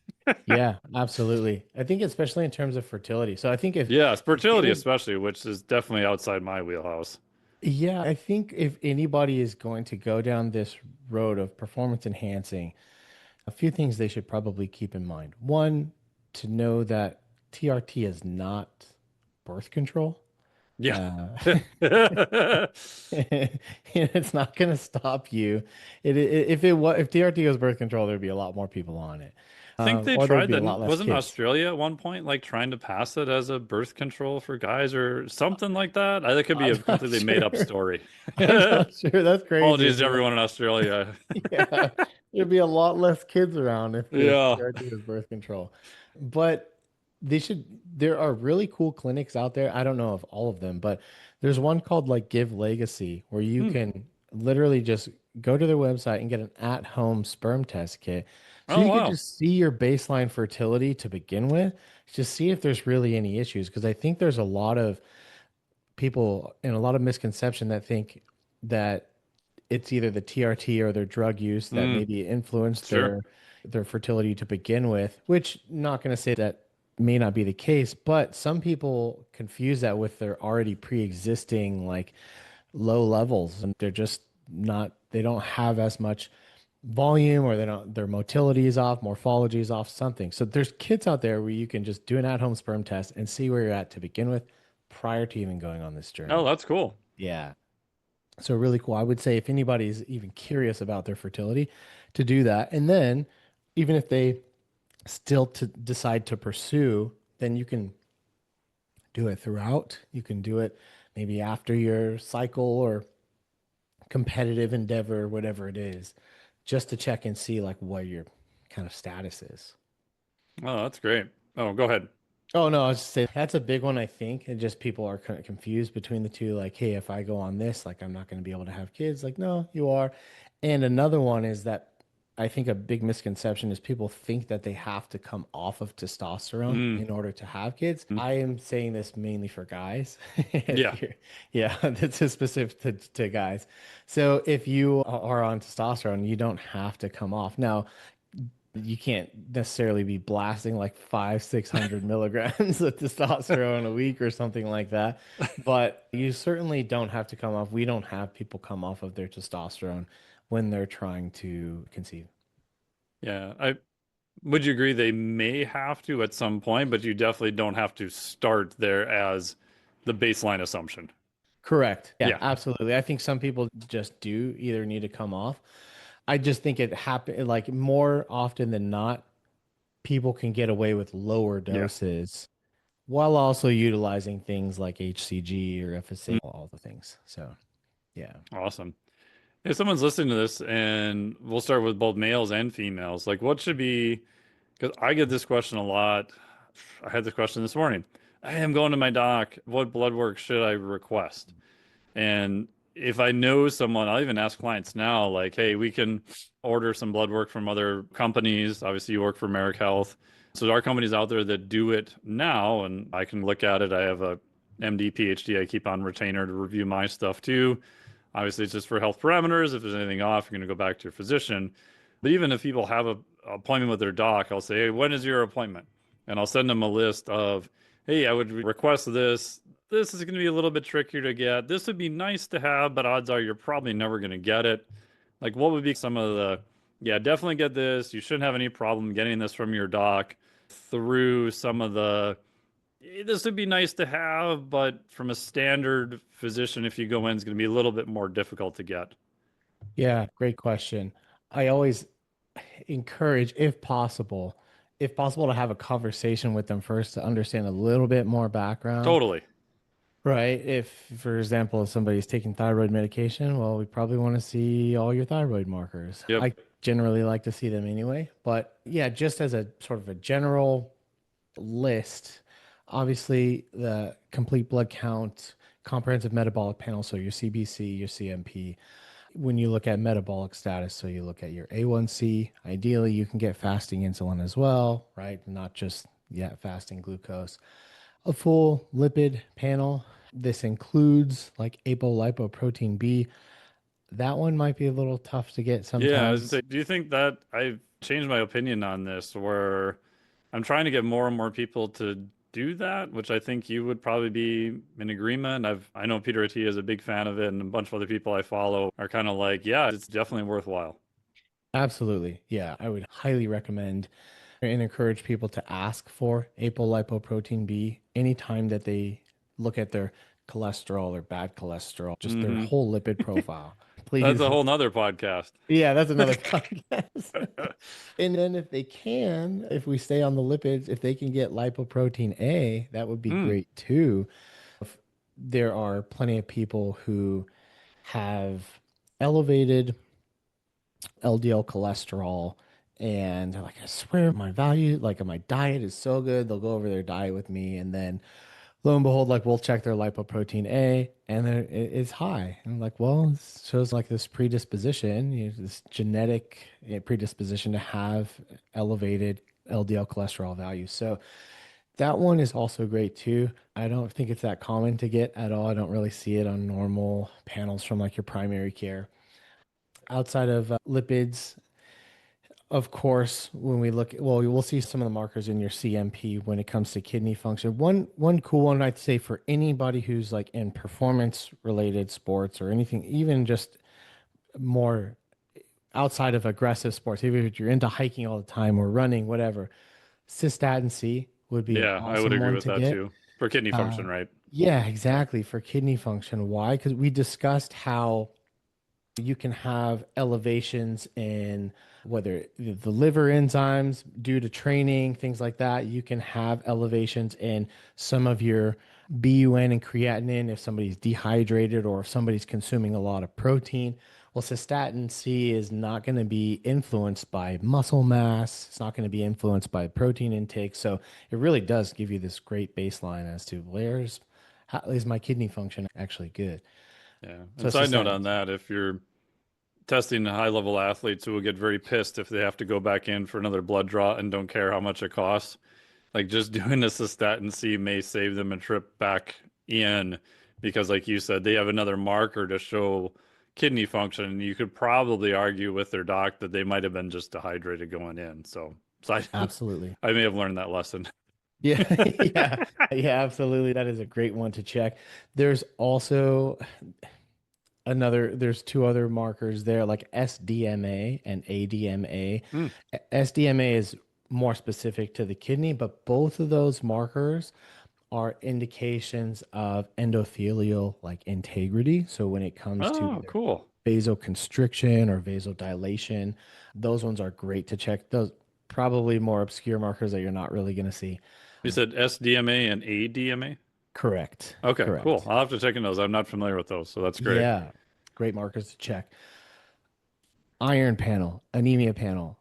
Yeah, absolutely. I think especially in terms of fertility. So I think Yeah, if fertility any, especially, which is definitely outside my wheelhouse. yeah, I think if anybody is going to go down this road of performance enhancing, a few things they should probably keep in mind. One, to know that TRT is not birth control. Yeah. Uh, I it's not going to stop you. If TRT was birth control, there'd be a lot more people on it, think they or there'd tried be a that. lot less Wasn't kids. Australia at one point like trying to pass it as a birth control for guys or something like that? That could be I'm a not completely made up sure. story. I'm not sure. That's crazy. Apologies It'd to be like, everyone in Australia. yeah, there'd be a lot less kids around if Yeah. TRT was birth control. But there are really cool clinics out there. I don't know of all of them, but there's one called like Give Legacy where you Hmm. can literally just go to their website and get an at-home sperm test kit. So Oh you could wow. just see your baseline fertility to begin with, just see if there's really any issues. Because I think there's a lot of people and a lot of misconception that think that it's either the TRT or their drug use that Hmm. maybe influenced Sure. their fertility to begin with, which not going to say that may not be the case, but some people confuse that with their already pre-existing like low levels and they're just not they don't have as much volume or they don't, their motility is off, morphology is off, something. So there's kits out there where you can just do an at-home sperm test and see where you're at to begin with prior to even going on this Oh, journey. that's cool. Yeah. So really cool. I would say if anybody's even curious about their fertility, to do that. And then even if they still to decide to pursue, then you can do it throughout. You can do it maybe after your cycle or competitive endeavor, whatever it is, just to check and see like what your kind of status is. Oh, that's great. Oh, go ahead. Oh no, I was just saying that's a big one, I think. And just people are kind of confused between the two. Like, hey, if I go on this, like I'm not going to be able to have kids. Like, no, you are. And another one is that I think a big misconception is people think that they have to come off of testosterone Mm, in order to have kids. I am saying this mainly for guys. yeah. If you're, yeah, this is specific to guys. So if you are on testosterone, you don't have to come off. Now, you can't necessarily be blasting like 600 milligrams of testosterone a week or something like that. But you certainly don't have to come off. We don't have people come off of their testosterone when they're trying to conceive. Yeah. I would you agree they may have to at some point, but you definitely don't have to start there as the baseline assumption. Correct. Yeah, Yeah. absolutely. I think some people just do either need to come off. I just think it happen like more often than not, people can get away with lower Yeah. doses while also utilizing things like HCG or FSA, Mm, all the things. So, yeah. awesome. If someone's listening to this, and we'll start with both males and females, like what should be, because I get this question a lot. I had this question this morning. I am going to my doc. What blood work should I request? And if I know someone, I'll even ask clients now, like, hey, we can order some blood work from other companies. Obviously, you work for Marek Health. So there are companies out there that do it now, and I can look at it. I have a MD, PhD. I keep on retainer to review my stuff too. Obviously, it's just for health parameters. If there's anything off, you're going to go back to your physician. But even if people have an appointment with their doc, I'll say, hey, when is your appointment? And I'll send them a list of, hey, I would request this. This is going to be a little bit trickier to get. This would be nice to have, but odds are you're probably never going to get it. Like, what would be some of the, yeah, definitely get this. You shouldn't have any problem getting this from your doc through some of the, this would be nice to have, but from a standard physician, if you go in, it's going to be a little bit more difficult to get. Yeah, great question. I always encourage, if possible, to have a conversation with them first to understand a little bit more background. Totally. Right. If, for example, if somebody's taking thyroid medication, well, we probably want to see all your thyroid markers. Yep. I generally like to see them anyway. But yeah, just as a sort of a general list, obviously the complete blood count, comprehensive metabolic panel, so your CBC, your CMP. When you look at metabolic status, so you look at your A1C, ideally you can get fasting insulin as well, right? Not just yet fasting glucose. A full lipid panel. This includes like apolipoprotein B. That one might be a little tough to get Yeah, I was gonna sometimes. say, do you think that I've changed my opinion on this where I'm trying to get more and more people to do that, which I think you would probably be in agreement. I know Peter Attia is a big fan of it, and a bunch of other people I follow are kind of like, yeah, it's definitely worthwhile. Absolutely. Yeah, I would highly recommend and encourage people to ask for apolipoprotein B anytime that they look at their cholesterol or bad cholesterol, just their Hmm. whole lipid profile. That's Please. a whole nother podcast. Yeah, that's another podcast. And then if they can, if we stay on the lipids, if they can get lipoprotein A, that would be Mm. great too. There are plenty of people who have elevated LDL cholesterol and they're like, I swear my value, like my diet is so good. They'll go over their diet with me and then lo and behold, like we'll check their lipoprotein A and then it's high. And I'm like, well, it shows like this predisposition, this genetic predisposition to have elevated LDL cholesterol values. So that one is also great too. I don't think it's that common to get at all. I don't really see it on normal panels from like your primary care. Outside of lipids, of course, when we look, well, we'll see some of the markers in your CMP when it comes to kidney function. One cool one I'd say for anybody who's like in performance related sports or anything, even just more outside of aggressive sports, even if you're into hiking all the time or running, whatever, cystatin C would be an Yeah, I would awesome agree one with to that get. too. For kidney Uh, function, right? yeah, exactly. For kidney function. Why? Because we discussed how you can have elevations in whether the liver enzymes due to training, things like that. You can have elevations in some of your BUN and creatinine if somebody's dehydrated or if somebody's consuming a lot of protein. Well, cystatin C is not going to be influenced by muscle mass. It's not going to be influenced by protein intake. So it really does give you this great baseline as to how is my kidney function actually good. Yeah. So And side note cystatin on C. that, if you're testing high level athletes who will get very pissed if they have to go back in for another blood draw and don't care how much it costs, like just doing a cystatin C may save them a trip back in because, like you said, they have another marker to show kidney function. And you could probably argue with their doc that they might have been just dehydrated going in. So Absolutely. I may have learned that lesson. Yeah, yeah, yeah, absolutely. That is a great one to check. There's also there's two other markers there, like SDMA and ADMA. Hmm. SDMA is more specific to the kidney, but both of those markers are indications of endothelial like integrity. So when it comes to Oh, either cool. vasoconstriction or vasodilation, those ones are great to check. Those probably more obscure markers that you're not really going to see. You said SDMA and ADMA? Correct. Okay, cool. Correct. I'll have to check in those. I'm not familiar with those, so that's great. Yeah. Great markers to check. Iron panel, anemia panel.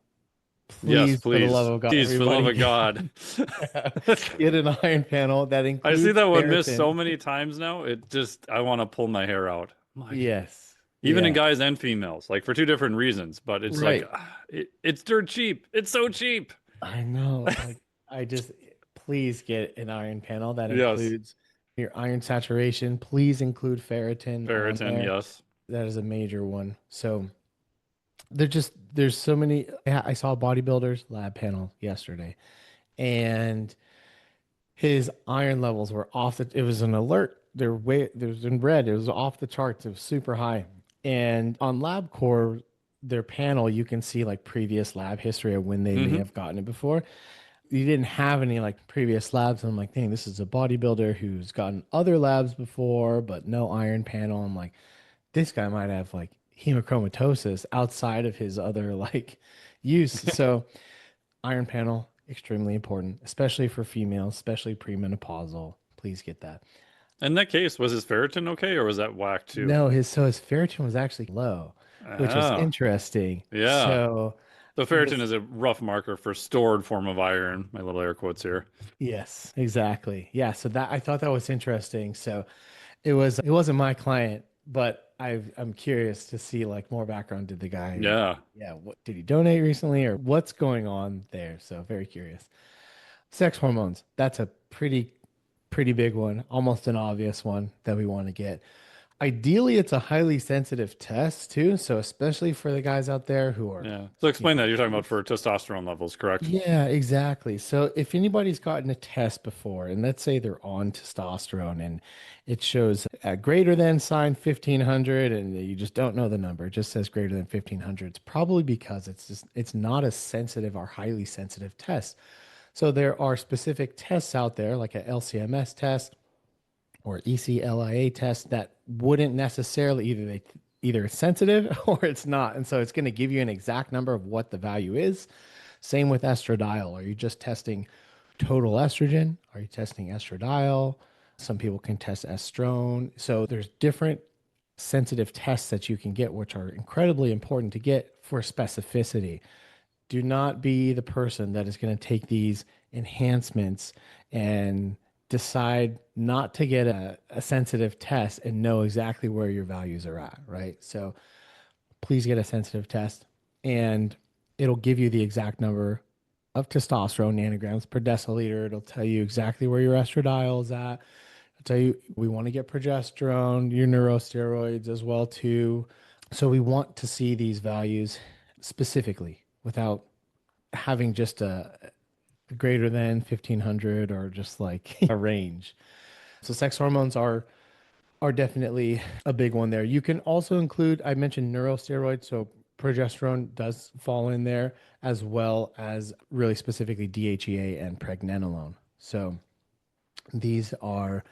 Yes, Please, for the love please. of God, Please, for the love everybody of God. get an iron panel that I see includes that one missed so ferritin. many times now. I want to pull my hair out. I'm like, Yes. even in Yeah. guys and females, like for two different reasons, but it's like, Right. it's dirt cheap. It's so cheap. I know. Like, I just, please get an iron panel that Yes. includes your iron saturation. Please include ferritin on Ferritin, there. yes. That is a major one. So there's so many. Yeah, I saw Bodybuilders lab panel yesterday, and his iron levels were off it was an alert. There's in red. It was off the charts. It was super high. And on LabCorp, their panel, you can see like previous lab history of when they may Hmm. have gotten it before. You didn't have any like previous labs. And I'm like, dang, this is a bodybuilder who's gotten other labs before, but no iron panel. I'm like, this guy might have like hemochromatosis outside of his other like use. So iron panel, extremely important, especially for females, especially premenopausal. Please get that. In that case, was his ferritin okay or was that whack too? No, his ferritin was actually low, which was Ah, interesting. yeah. So So ferritin this is a rough marker for stored form of iron. My little air quotes here. yes, exactly. Yeah, so that I thought that was interesting. So it wasn't my client, but I'm curious to see like more background. Did the guy Yeah. yeah, what did he donate recently or what's going on there? So very curious. Sex hormones. That's a pretty big one, almost an obvious one that we want to get. Ideally, it's a highly sensitive test too, so especially for the guys out there who are, Yeah. So you explain know, that. You're talking about for testosterone levels, correct? yeah, exactly. So if anybody's gotten a test before, and let's say they're on testosterone and it shows a greater than sign 1500 and you just don't know the number, it just says greater than 1500, it's probably because it's not a sensitive or highly sensitive test. So there are specific tests out there like a LCMS test or ECLIA test that wouldn't necessarily either it's sensitive or it's not. And so it's going to give you an exact number of what the value is. Same with estradiol. Are you just testing total estrogen? Are you testing estradiol? Some people can test estrone. So there's different sensitive tests that you can get, which are incredibly important to get for specificity. Do not be the person that is going to take these enhancements and decide not to get a sensitive test and know exactly where your values are at, right? So please get a sensitive test and it'll give you the exact number of testosterone nanograms per deciliter. It'll tell you exactly where your estradiol is at. I'll tell you, we want to get progesterone, your neurosteroids as well too. So we want to see these values specifically without having just a greater than 1500 or just like a range. So sex hormones are definitely a big one there. You can also include, I mentioned neurosteroids, so progesterone does fall in there, as well as really specifically DHEA and pregnenolone. So these are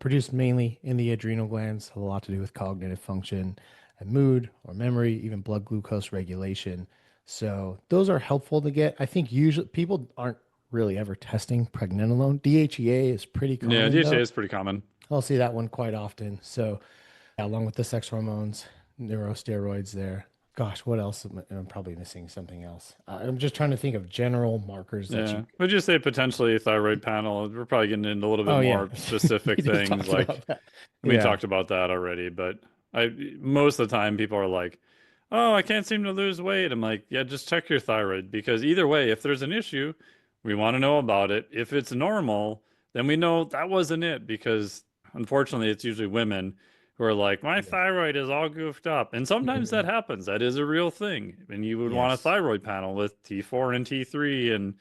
produced mainly in the adrenal glands, have a lot to do with cognitive function and mood or memory, even blood glucose regulation. So those are helpful to get. I think usually people aren't really ever testing pregnenolone. DHEA is pretty Yeah, common DHA though. is pretty common. I'll see that one quite often. So yeah, along with the sex hormones, neurosteroids there. Gosh, what else? I'm probably missing something else. I'm just trying to think of general markers that Yeah. you. Would you say potentially thyroid panel? We're probably getting into a little bit Oh yeah, more specific we just things. talked Like about that. we Yeah, talked about that already, but most of the time people are like, "Oh, I can't seem to lose weight." I'm like, "Yeah, just check your thyroid because either way, if there's an issue, we want to know about it. If it's normal, then we know that wasn't it because unfortunately, it's usually women who are like, "My yeah. thyroid is all goofed up." And sometimes that Mhm. happens. That is a real thing. And you would want a Yes, thyroid panel with T4 and T3 and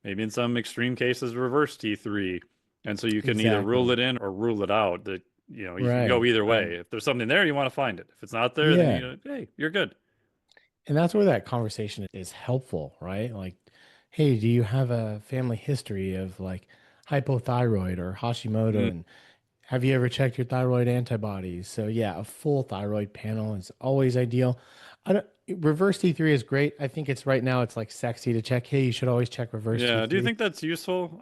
maybe in some extreme cases reverse T3. And so you can either rule exactly. it in or rule it out. That you can go Right. either way. If there's something there, you want to find it. If it's not there, then Yeah. hey, you're good. And that's where that conversation is helpful, right? Like, hey, do you have a family history of like hypothyroid or Hashimoto? Mm, And have you ever checked your thyroid antibodies? So yeah, a full thyroid panel is always ideal. I don't reverse T3 is great. I think it's right now it's like sexy to check. Hey, you should always check reverse yeah. Do you T3. think that's useful?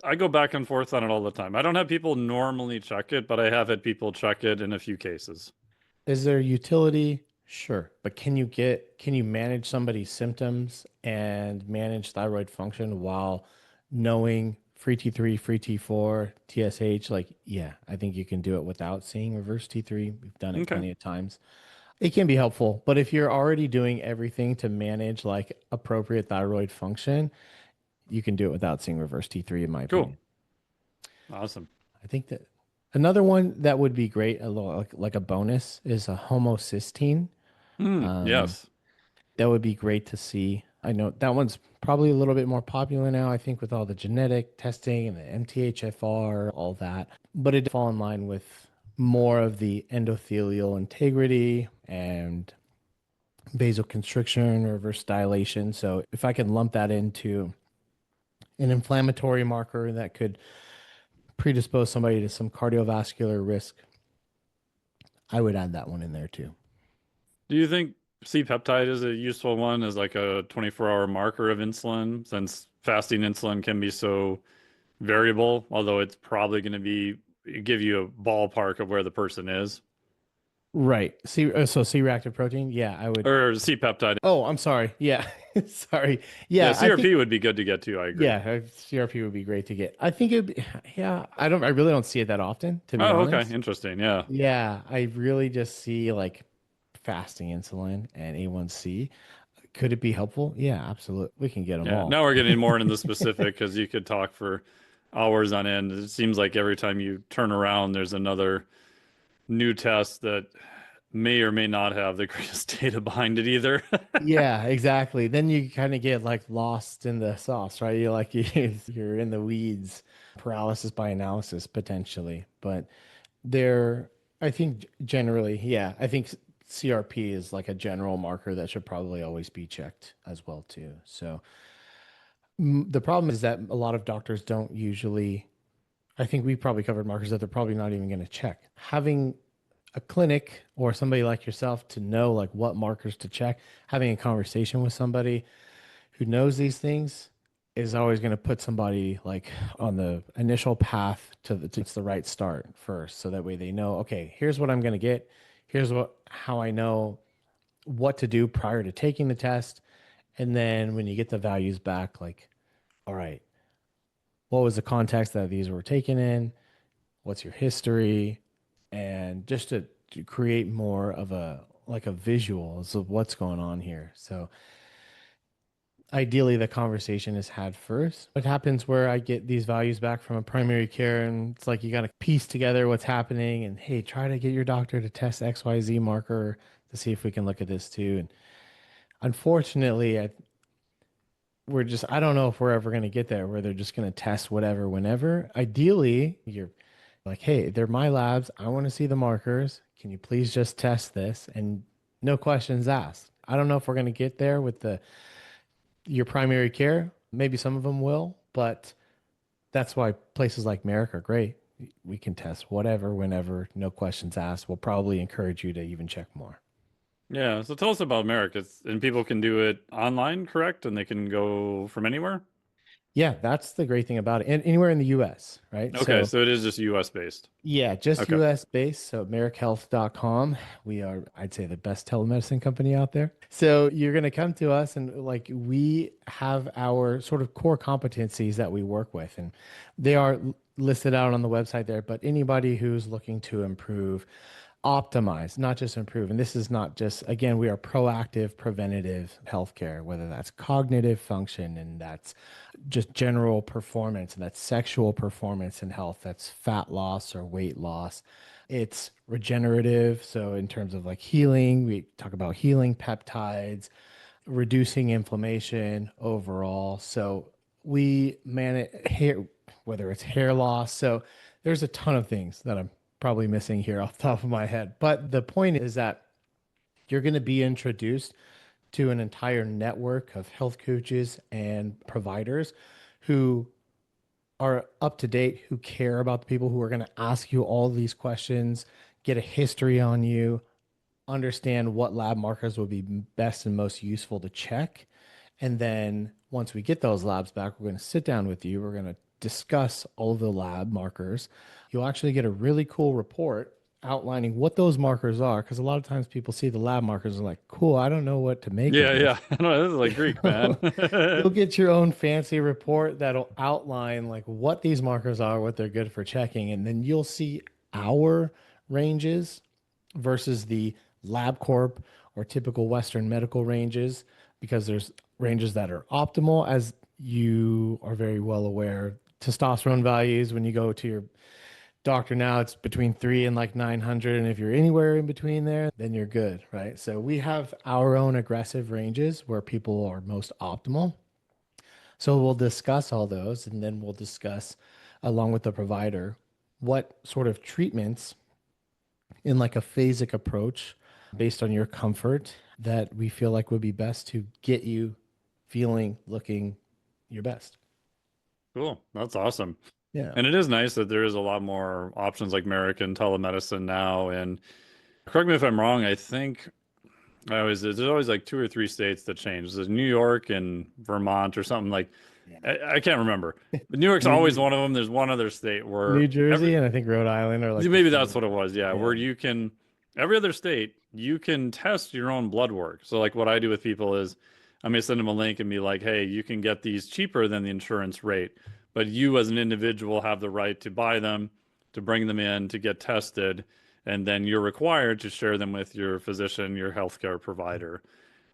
I go back and forth on it all the time. I don't have people normally check it, but I have had people check it in a few cases. Is there utility? Sure. But can you manage somebody's symptoms and manage thyroid function while knowing free T3, free T4, TSH? Like, yeah, I think you can do it without seeing reverse T3. We've done it Okay, plenty of times. It can be helpful, but if you're already doing everything to manage like appropriate thyroid function, you can do it without seeing reverse T3, in my cool, opinion. awesome. I think that another one that would be great, a little like a bonus, is a homocysteine. Um, Yes. that would be great to see. I know that one's probably a little bit more popular now, I think, with all the genetic testing and the MTHFR, all that. But it fall in line with more of the endothelial integrity and vasoconstriction or reverse dilation. So if I can lump that into an inflammatory marker that could predispose somebody to some cardiovascular risk, I would add that one in there too. Do you think C-peptide is a useful one as like a 24-hour marker of insulin, since fasting insulin can be so variable, although it's probably going to be give you a ballpark of where the person is. Right. So C-reactive protein. Yeah, I would. Or C-peptide. Oh, I'm sorry. Yeah. Sorry. Yeah, Yeah, I think CRP would be good to get to. I agree. yeah, CRP would be great to get. I think yeah, I really don't see it that often, to be Oh, okay. honest. Interesting. Yeah. Yeah, I really just see like fasting insulin and A1C. Could it be helpful? Yeah, absolutely. We can get them Yeah. all. Now we're getting more into the specific because you could talk for hours on end. It seems like every time you turn around, there's another new test that may or may not have the greatest data behind it either. Yeah, exactly. Then you kind of get like lost in the sauce, right? You're like you're in the weeds, paralysis by analysis potentially. But there, I think generally, yeah, I think CRP is like a general marker that should probably always be checked as well too. So the problem is that a lot of doctors don't usually. I think we probably covered markers that they're probably not even going to check. Having a clinic or somebody like yourself to know like what markers to check, having a conversation with somebody who knows these things is always going to put somebody like on the initial path to it's the right start first. So that way they know, okay, here's what I'm going to get. Here's how I know what to do prior to taking the test. And then when you get the values back, like, all right, what was the context that these were taken in? What's your history? And just to create more of a like a visuals of what's going on here. So ideally the conversation is had first. What happens where I get these values back from a primary care and it's like you got to piece together what's happening and hey, try to get your doctor to test XYZ marker to see if we can look at this too. And unfortunately, we're just I don't know if we're ever going to get there where they're just going to test whatever whenever. Ideally, you're like, hey, they're my labs. I want to see the markers. Can you please just test this? And no questions asked. I don't know if we're going to get there with the your primary care. Maybe some of them will, but that's why places like Merrick are great. We can test whatever, whenever, no questions asked. We'll probably encourage you to even check more. Yeah. So tell us about Merrick. And people can do it online, correct? And they can go from anywhere? Yeah, that's the great thing about it. And anywhere in the US, right? Okay. So So it is just US based. yeah, just Okay. US based. So merrickhealth.com. We are, I'd say, the best telemedicine company out there. So you're going to come to us and like we have our sort of core competencies that we work with. And they are listed out on the website there. But anybody who's looking to improve, optimize, not just improve. And this is not just, again, we are proactive, preventative healthcare, whether that's cognitive function and that's just general performance and that's sexual performance and health, that's fat loss or weight loss. It's regenerative. So, in terms of like healing, we talk about healing peptides, reducing inflammation overall. So, we manage hair, whether it's hair loss. So, there's a ton of things that I'm probably missing here off the top of my head. But the point is that you're going to be introduced to an entire network of health coaches and providers who are up to date, who care about the people who are going to ask you all these questions, get a history on you, understand what lab markers would be best and most useful to check. And then once we get those labs back, we're going to sit down with you. We're going to discuss all the lab markers. You'll actually get a really cool report outlining what those markers are. Because a lot of times people see the lab markers and are like, cool, I don't know what to make of Yeah. this. Yeah. I know this is like Greek, man. You'll get your own fancy report that'll outline like what these markers are, what they're good for checking, and then you'll see our ranges versus the LabCorp or typical Western medical ranges, because there's ranges that are optimal, as you are very well aware. Testosterone values when you go to your doctor now, it's between 3 and like 900, and if you're anywhere in between there, then you're good, right? So we have our own aggressive ranges where people are most optimal. So we'll discuss all those, and then we'll discuss along with the provider what sort of treatments in like a phasic approach based on your comfort that we feel like would be best to get you feeling, looking your best. Cool. That's awesome. Yeah. And it is nice that there is a lot more options like Merrick and telemedicine now. And correct me if I'm wrong, I think there's always like two or three states that change. There's New York and Vermont or something like Yeah. I can't remember. But New York's always New, one of them. There's one other state where New Jersey and I think Rhode Island are like the maybe three that's that what it are. was. Yeah, where Yeah. you can every other state you can test your own blood work. So like what I do with people is I may send them a link and be like, "Hey, you can get these cheaper than the insurance rate, but you as an individual have the right to buy them, to bring them in to get tested, and then you're required to share them with your physician, your healthcare provider."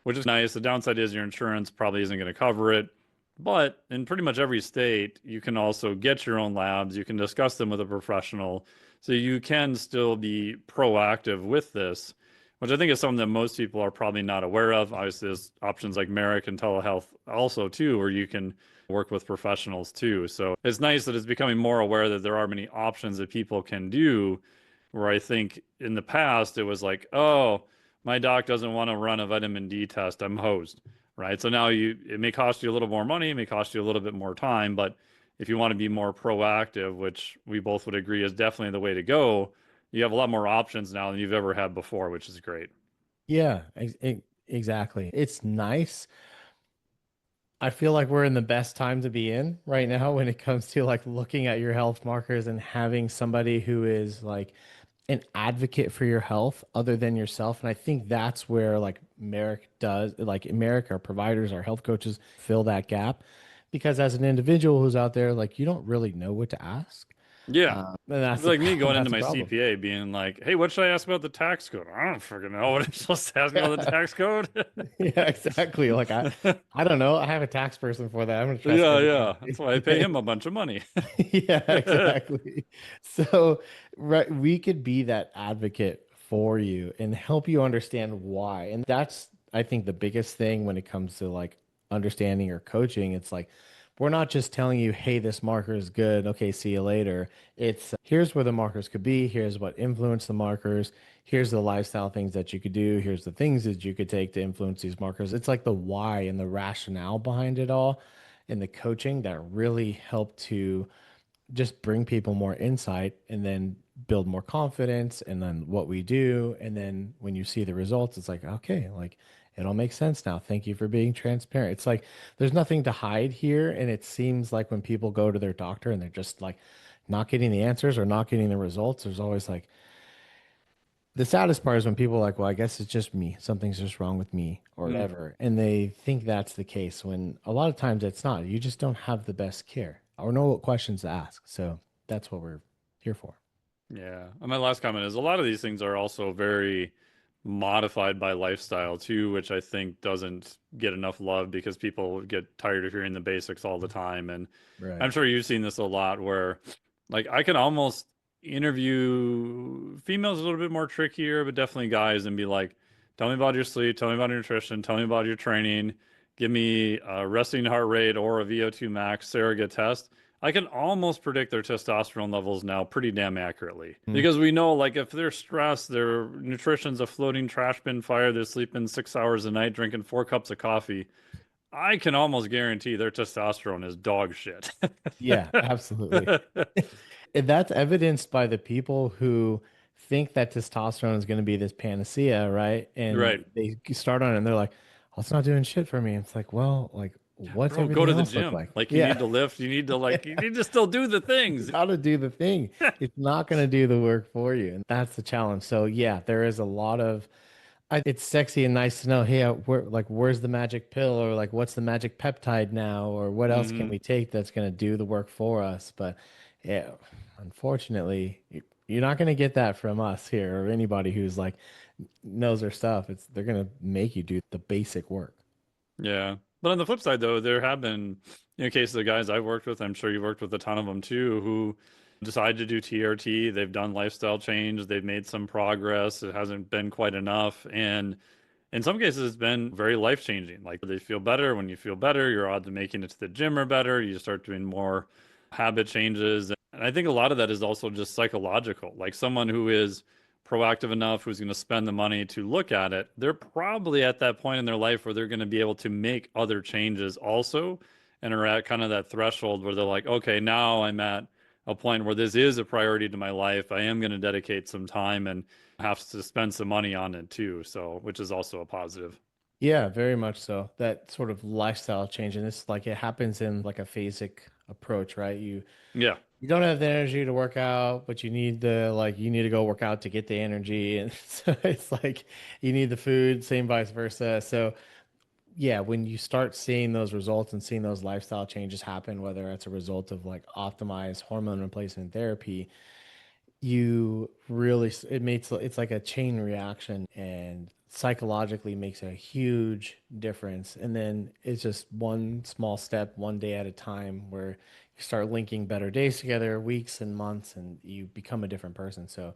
Which is nice. The downside is your insurance probably isn't going to cover it. But in pretty much every state, you can also get your own labs. You can discuss them with a professional. So you can still be proactive with this, which I think is something that most people are probably not aware of. Obviously, there's options like Merrick and telehealth also too, where you can work with professionals too. So it's nice that it's becoming more aware that there are many options that people can do, where I think in the past it was like, oh, my doc doesn't want to run a vitamin D test. I'm hosed, right? So now it may cost you a little more money, it may cost you a little bit more time, but if you want to be more proactive, which we both would agree is definitely the way to go, you have a lot more options now than you've ever had before, which is great. Yeah, exactly. It's nice. I feel like we're in the best time to be in right now when it comes to like looking at your health markers and having somebody who is like an advocate for your health other than yourself. And I think that's where like Merrick does, like Merrick, our providers, our health coaches fill that gap. Because as an individual who's out there, like you don't really know what to ask. Yeah. And It's like me going into that's a my problem. CPA being like, hey, what should I ask about the tax code? I don't freaking know what I'm supposed to ask about the tax code. Yeah, exactly. Like I don't know. I have a tax person for that. I'm gonna trust Yeah, everything. yeah. That's why I pay him a bunch of money. Yeah, exactly. So, right, we could be that advocate for you and help you understand why. And that's, I think, the biggest thing when it comes to like understanding or coaching. It's like we're not just telling you, hey, this marker is good. Okay, see you later. It's here's where the markers could be. Here's what influenced the markers. Here's the lifestyle things that you could do. Here's the things that you could take to influence these markers. It's like the why and the rationale behind it all and the coaching that really help to just bring people more insight and then build more confidence and then what we do. And then when you see the results, it's like, okay, like it all makes sense now. Thank you for being transparent. It's like there's nothing to hide here. And it seems like when people go to their doctor and they're just like not getting the answers or not getting the results, there's always like the saddest part is when people are like, well, I guess it's just me. Something's just wrong with me or Mm. whatever. And they think that's the case when a lot of times it's not. You just don't have the best care or know what questions to ask. So that's what we're here for. Yeah. And my last comment is a lot of these things are also very modified by lifestyle too, which I think doesn't get enough love because people get tired of hearing the basics all the time. And Right. I'm sure you've seen this a lot where like I can almost interview females a little bit more trickier, but definitely guys and be like, tell me about your sleep, tell me about your nutrition, tell me about your training, give me a resting heart rate or a VO2 max surrogate test. I can almost predict their testosterone levels now pretty damn accurately Mm. because we know like if they're stressed, their nutrition's a floating trash bin fire, they're sleeping 6 hours a night, drinking 4 cups of coffee. I can almost guarantee their testosterone is dog shit. Yeah, absolutely. And that's evidenced by the people who think that testosterone is going to be this panacea, right? And Right. they start on it and they're like, well, it's not doing shit for me. It's like, well, like, what's Bro, go everything to the else look gym. like? Like you Yeah. need to lift, you need to like you need to still do the You things. got to do the thing. It's not going to do the work for you. And that's the challenge. So, yeah, there is a lot of it's sexy and nice to know, hey, where's the magic pill or like what's the magic peptide now or what else can Hmm. we take that's going to do the work for us? But yeah, unfortunately, you're not going to get that from us here or anybody who's like knows their stuff. It's they're going to make you do the basic work. Yeah. But on the flip side though, there have been cases of guys I've worked with, I'm sure you've worked with a ton of them too, who decide to do TRT, they've done lifestyle change, they've made some progress, it hasn't been quite enough. And in some cases, it's been very life changing. Like they feel better. When you feel better, your odds of making it to the gym are better. You start doing more habit changes. And I think a lot of that is also just psychological. Like someone who is proactive enough, who's going to spend the money to look at it, they're probably at that point in their life where they're going to be able to make other changes also and are at kind of that threshold where they're like, okay, now I'm at a point where this is a priority to my life. I am going to dedicate some time and have to spend some money on it too. So, which is also a positive. Yeah, very much so. That sort of lifestyle change, and it's like it happens in like a phasic approach, right? Yeah. You don't have the energy to work out, but you need to go work out to get the energy. And so it's like you need the food, same vice versa. So yeah, when you start seeing those results and seeing those lifestyle changes happen, whether it's a result of like optimized hormone replacement therapy, you really it makes it's like a chain reaction and psychologically makes a huge difference. And then it's just one small step, one day at a time, where you start linking better days together, weeks and months, and you become a different person. So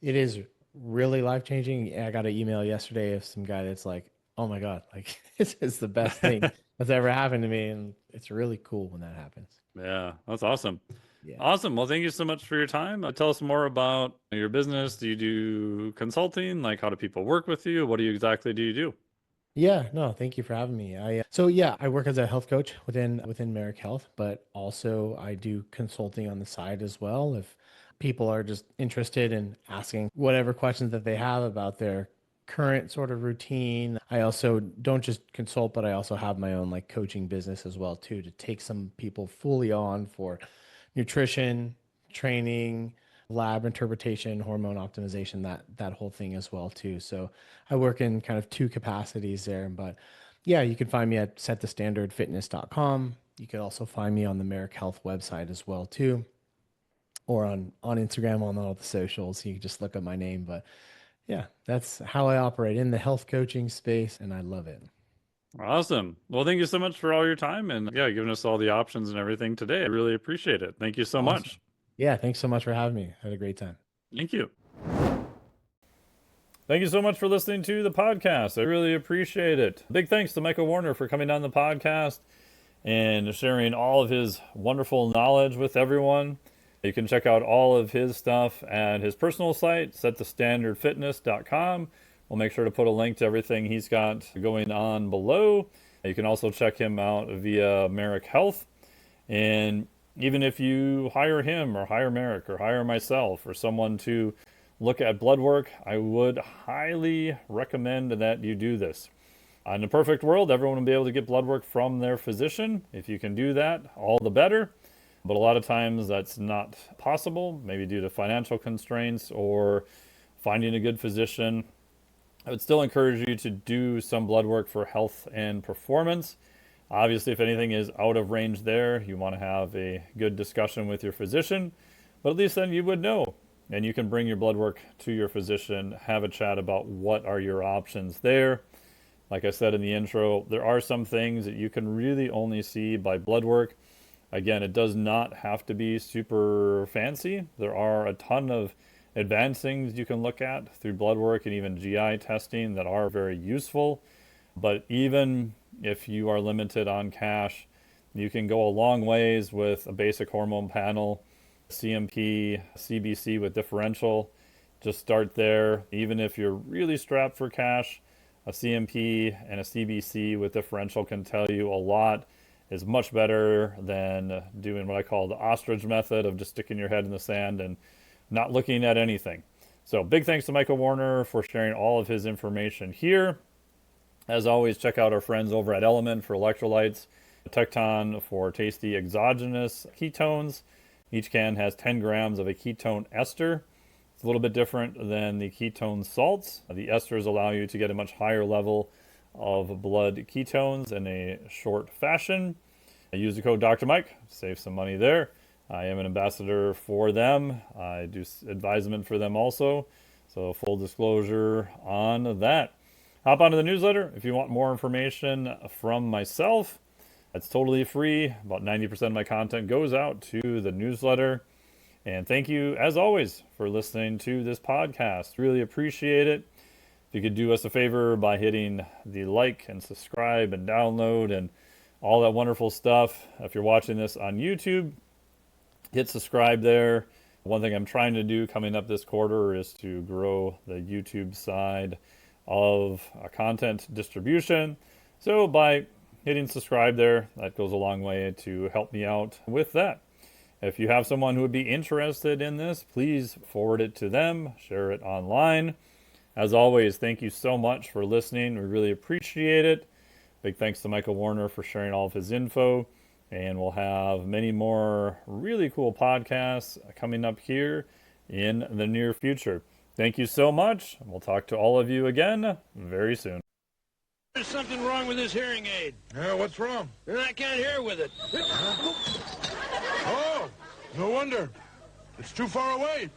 it is really life changing. I got an email yesterday of some guy that's like, oh my God, like this is the best thing that's ever happened to me. And it's really cool when that happens. Yeah, that's awesome. Yeah. Awesome. Well, thank you so much for your time. Tell us more about your business. Do you do consulting? Like, how do people work with you? What do you exactly do you do? Yeah, no, thank you for having me. So yeah, I work as a health coach within Merrick Health, but also I do consulting on the side as well. If people are just interested in asking whatever questions that they have about their current sort of routine, I also don't just consult, but I also have my own like coaching business as well too, to take some people fully on for nutrition, training, lab interpretation, hormone optimization, that whole thing as well too. So I work in kind of two capacities there, but yeah, you can find me at setthestandardfitness.com. You can also find me on the Merrick Health website as well too, or on Instagram on all the socials. You can just look up my name, but yeah, that's how I operate in the health coaching space, and I love it. Awesome. Well, thank you so much for all your time and yeah, giving us all the options and everything today. I really appreciate it. Thank you so Awesome. much. Yeah, thanks so much for having me. I had a great time. Thank you. Thank you so much for listening to the podcast. I really appreciate it. Big thanks to Michael Warner for coming on the podcast and sharing all of his wonderful knowledge with everyone. You can check out all of his stuff at his personal site, setthestandardfitness.com. We'll make sure to put a link to everything he's got going on below. You can also check him out via Marek Health. And even if you hire him or hire Merrick or hire myself or someone to look at blood work, I would highly recommend that you do this. In a perfect world, everyone will be able to get blood work from their physician. If you can do that, all the better. But a lot of times that's not possible, maybe due to financial constraints or finding a good physician. I would still encourage you to do some blood work for health and performance. Obviously, if anything is out of range there, you want to have a good discussion with your physician. But at least then you would know. And you can bring your blood work to your physician, have a chat about what are your options there. Like I said in the intro, there are some things that you can really only see by blood work. Again, it does not have to be super fancy. There are a ton of advanced things you can look at through blood work and even GI testing that are very useful. But even if you are limited on cash, you can go a long ways with a basic hormone panel, CMP, CBC with differential. Just start there. Even if you're really strapped for cash, a CMP and a CBC with differential can tell you a lot. Is much better than doing what I call the ostrich method of just sticking your head in the sand and not looking at anything. So big thanks to Michael Warner for sharing all of his information here. As always, check out our friends over at Element for electrolytes, Tecton for tasty exogenous ketones. Each can has 10 grams of a ketone ester. It's a little bit different than the ketone salts. The esters allow you to get a much higher level of blood ketones in a short fashion. I use the code Dr. Mike, save some money there. I am an ambassador for them. I do advisement for them also. So full disclosure on that. Hop onto the newsletter if you want more information from myself. It's totally free. About 90% of my content goes out to the newsletter. And thank you, as always, for listening to this podcast. Really appreciate it. If you could do us a favor by hitting the like and subscribe and download and all that wonderful stuff. If you're watching this on YouTube, hit subscribe there. One thing I'm trying to do coming up this quarter is to grow the YouTube side of content distribution. So by hitting subscribe there, that goes a long way to help me out with that. If you have someone who would be interested in this, please forward it to them, share it online. As always, thank you so much for listening. We really appreciate it. Big thanks to Michael Warner for sharing all of his info. And we'll have many more really cool podcasts coming up here in the near future. Thank you so much. We'll talk to all of you again very soon. There's something wrong with this hearing aid. Yeah, what's wrong? And I can't hear with it. Oh, no wonder. It's too far away.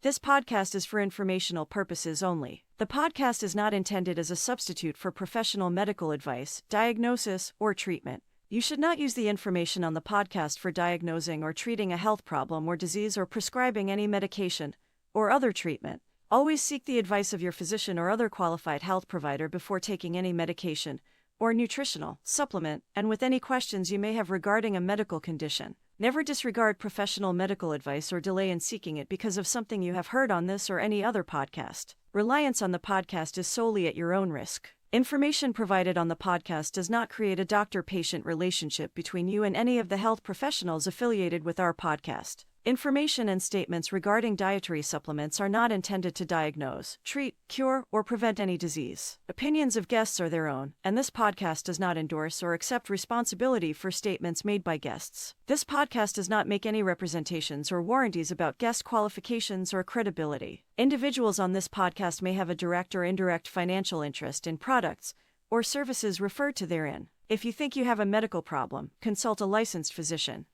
This podcast is for informational purposes only. The podcast is not intended as a substitute for professional medical advice, diagnosis, or treatment. You should not use the information on the podcast for diagnosing or treating a health problem or disease or prescribing any medication or other treatment. Always seek the advice of your physician or other qualified health provider before taking any medication or nutritional supplement, and with any questions you may have regarding a medical condition. Never disregard professional medical advice or delay in seeking it because of something you have heard on this or any other podcast. Reliance on the podcast is solely at your own risk. Information provided on the podcast does not create a doctor-patient relationship between you and any of the health professionals affiliated with our podcast. Information and statements regarding dietary supplements are not intended to diagnose, treat, cure, or prevent any disease. Opinions of guests are their own, and this podcast does not endorse or accept responsibility for statements made by guests. This podcast does not make any representations or warranties about guest qualifications or credibility. Individuals on this podcast may have a direct or indirect financial interest in products or services referred to therein. If you think you have a medical problem, consult a licensed physician.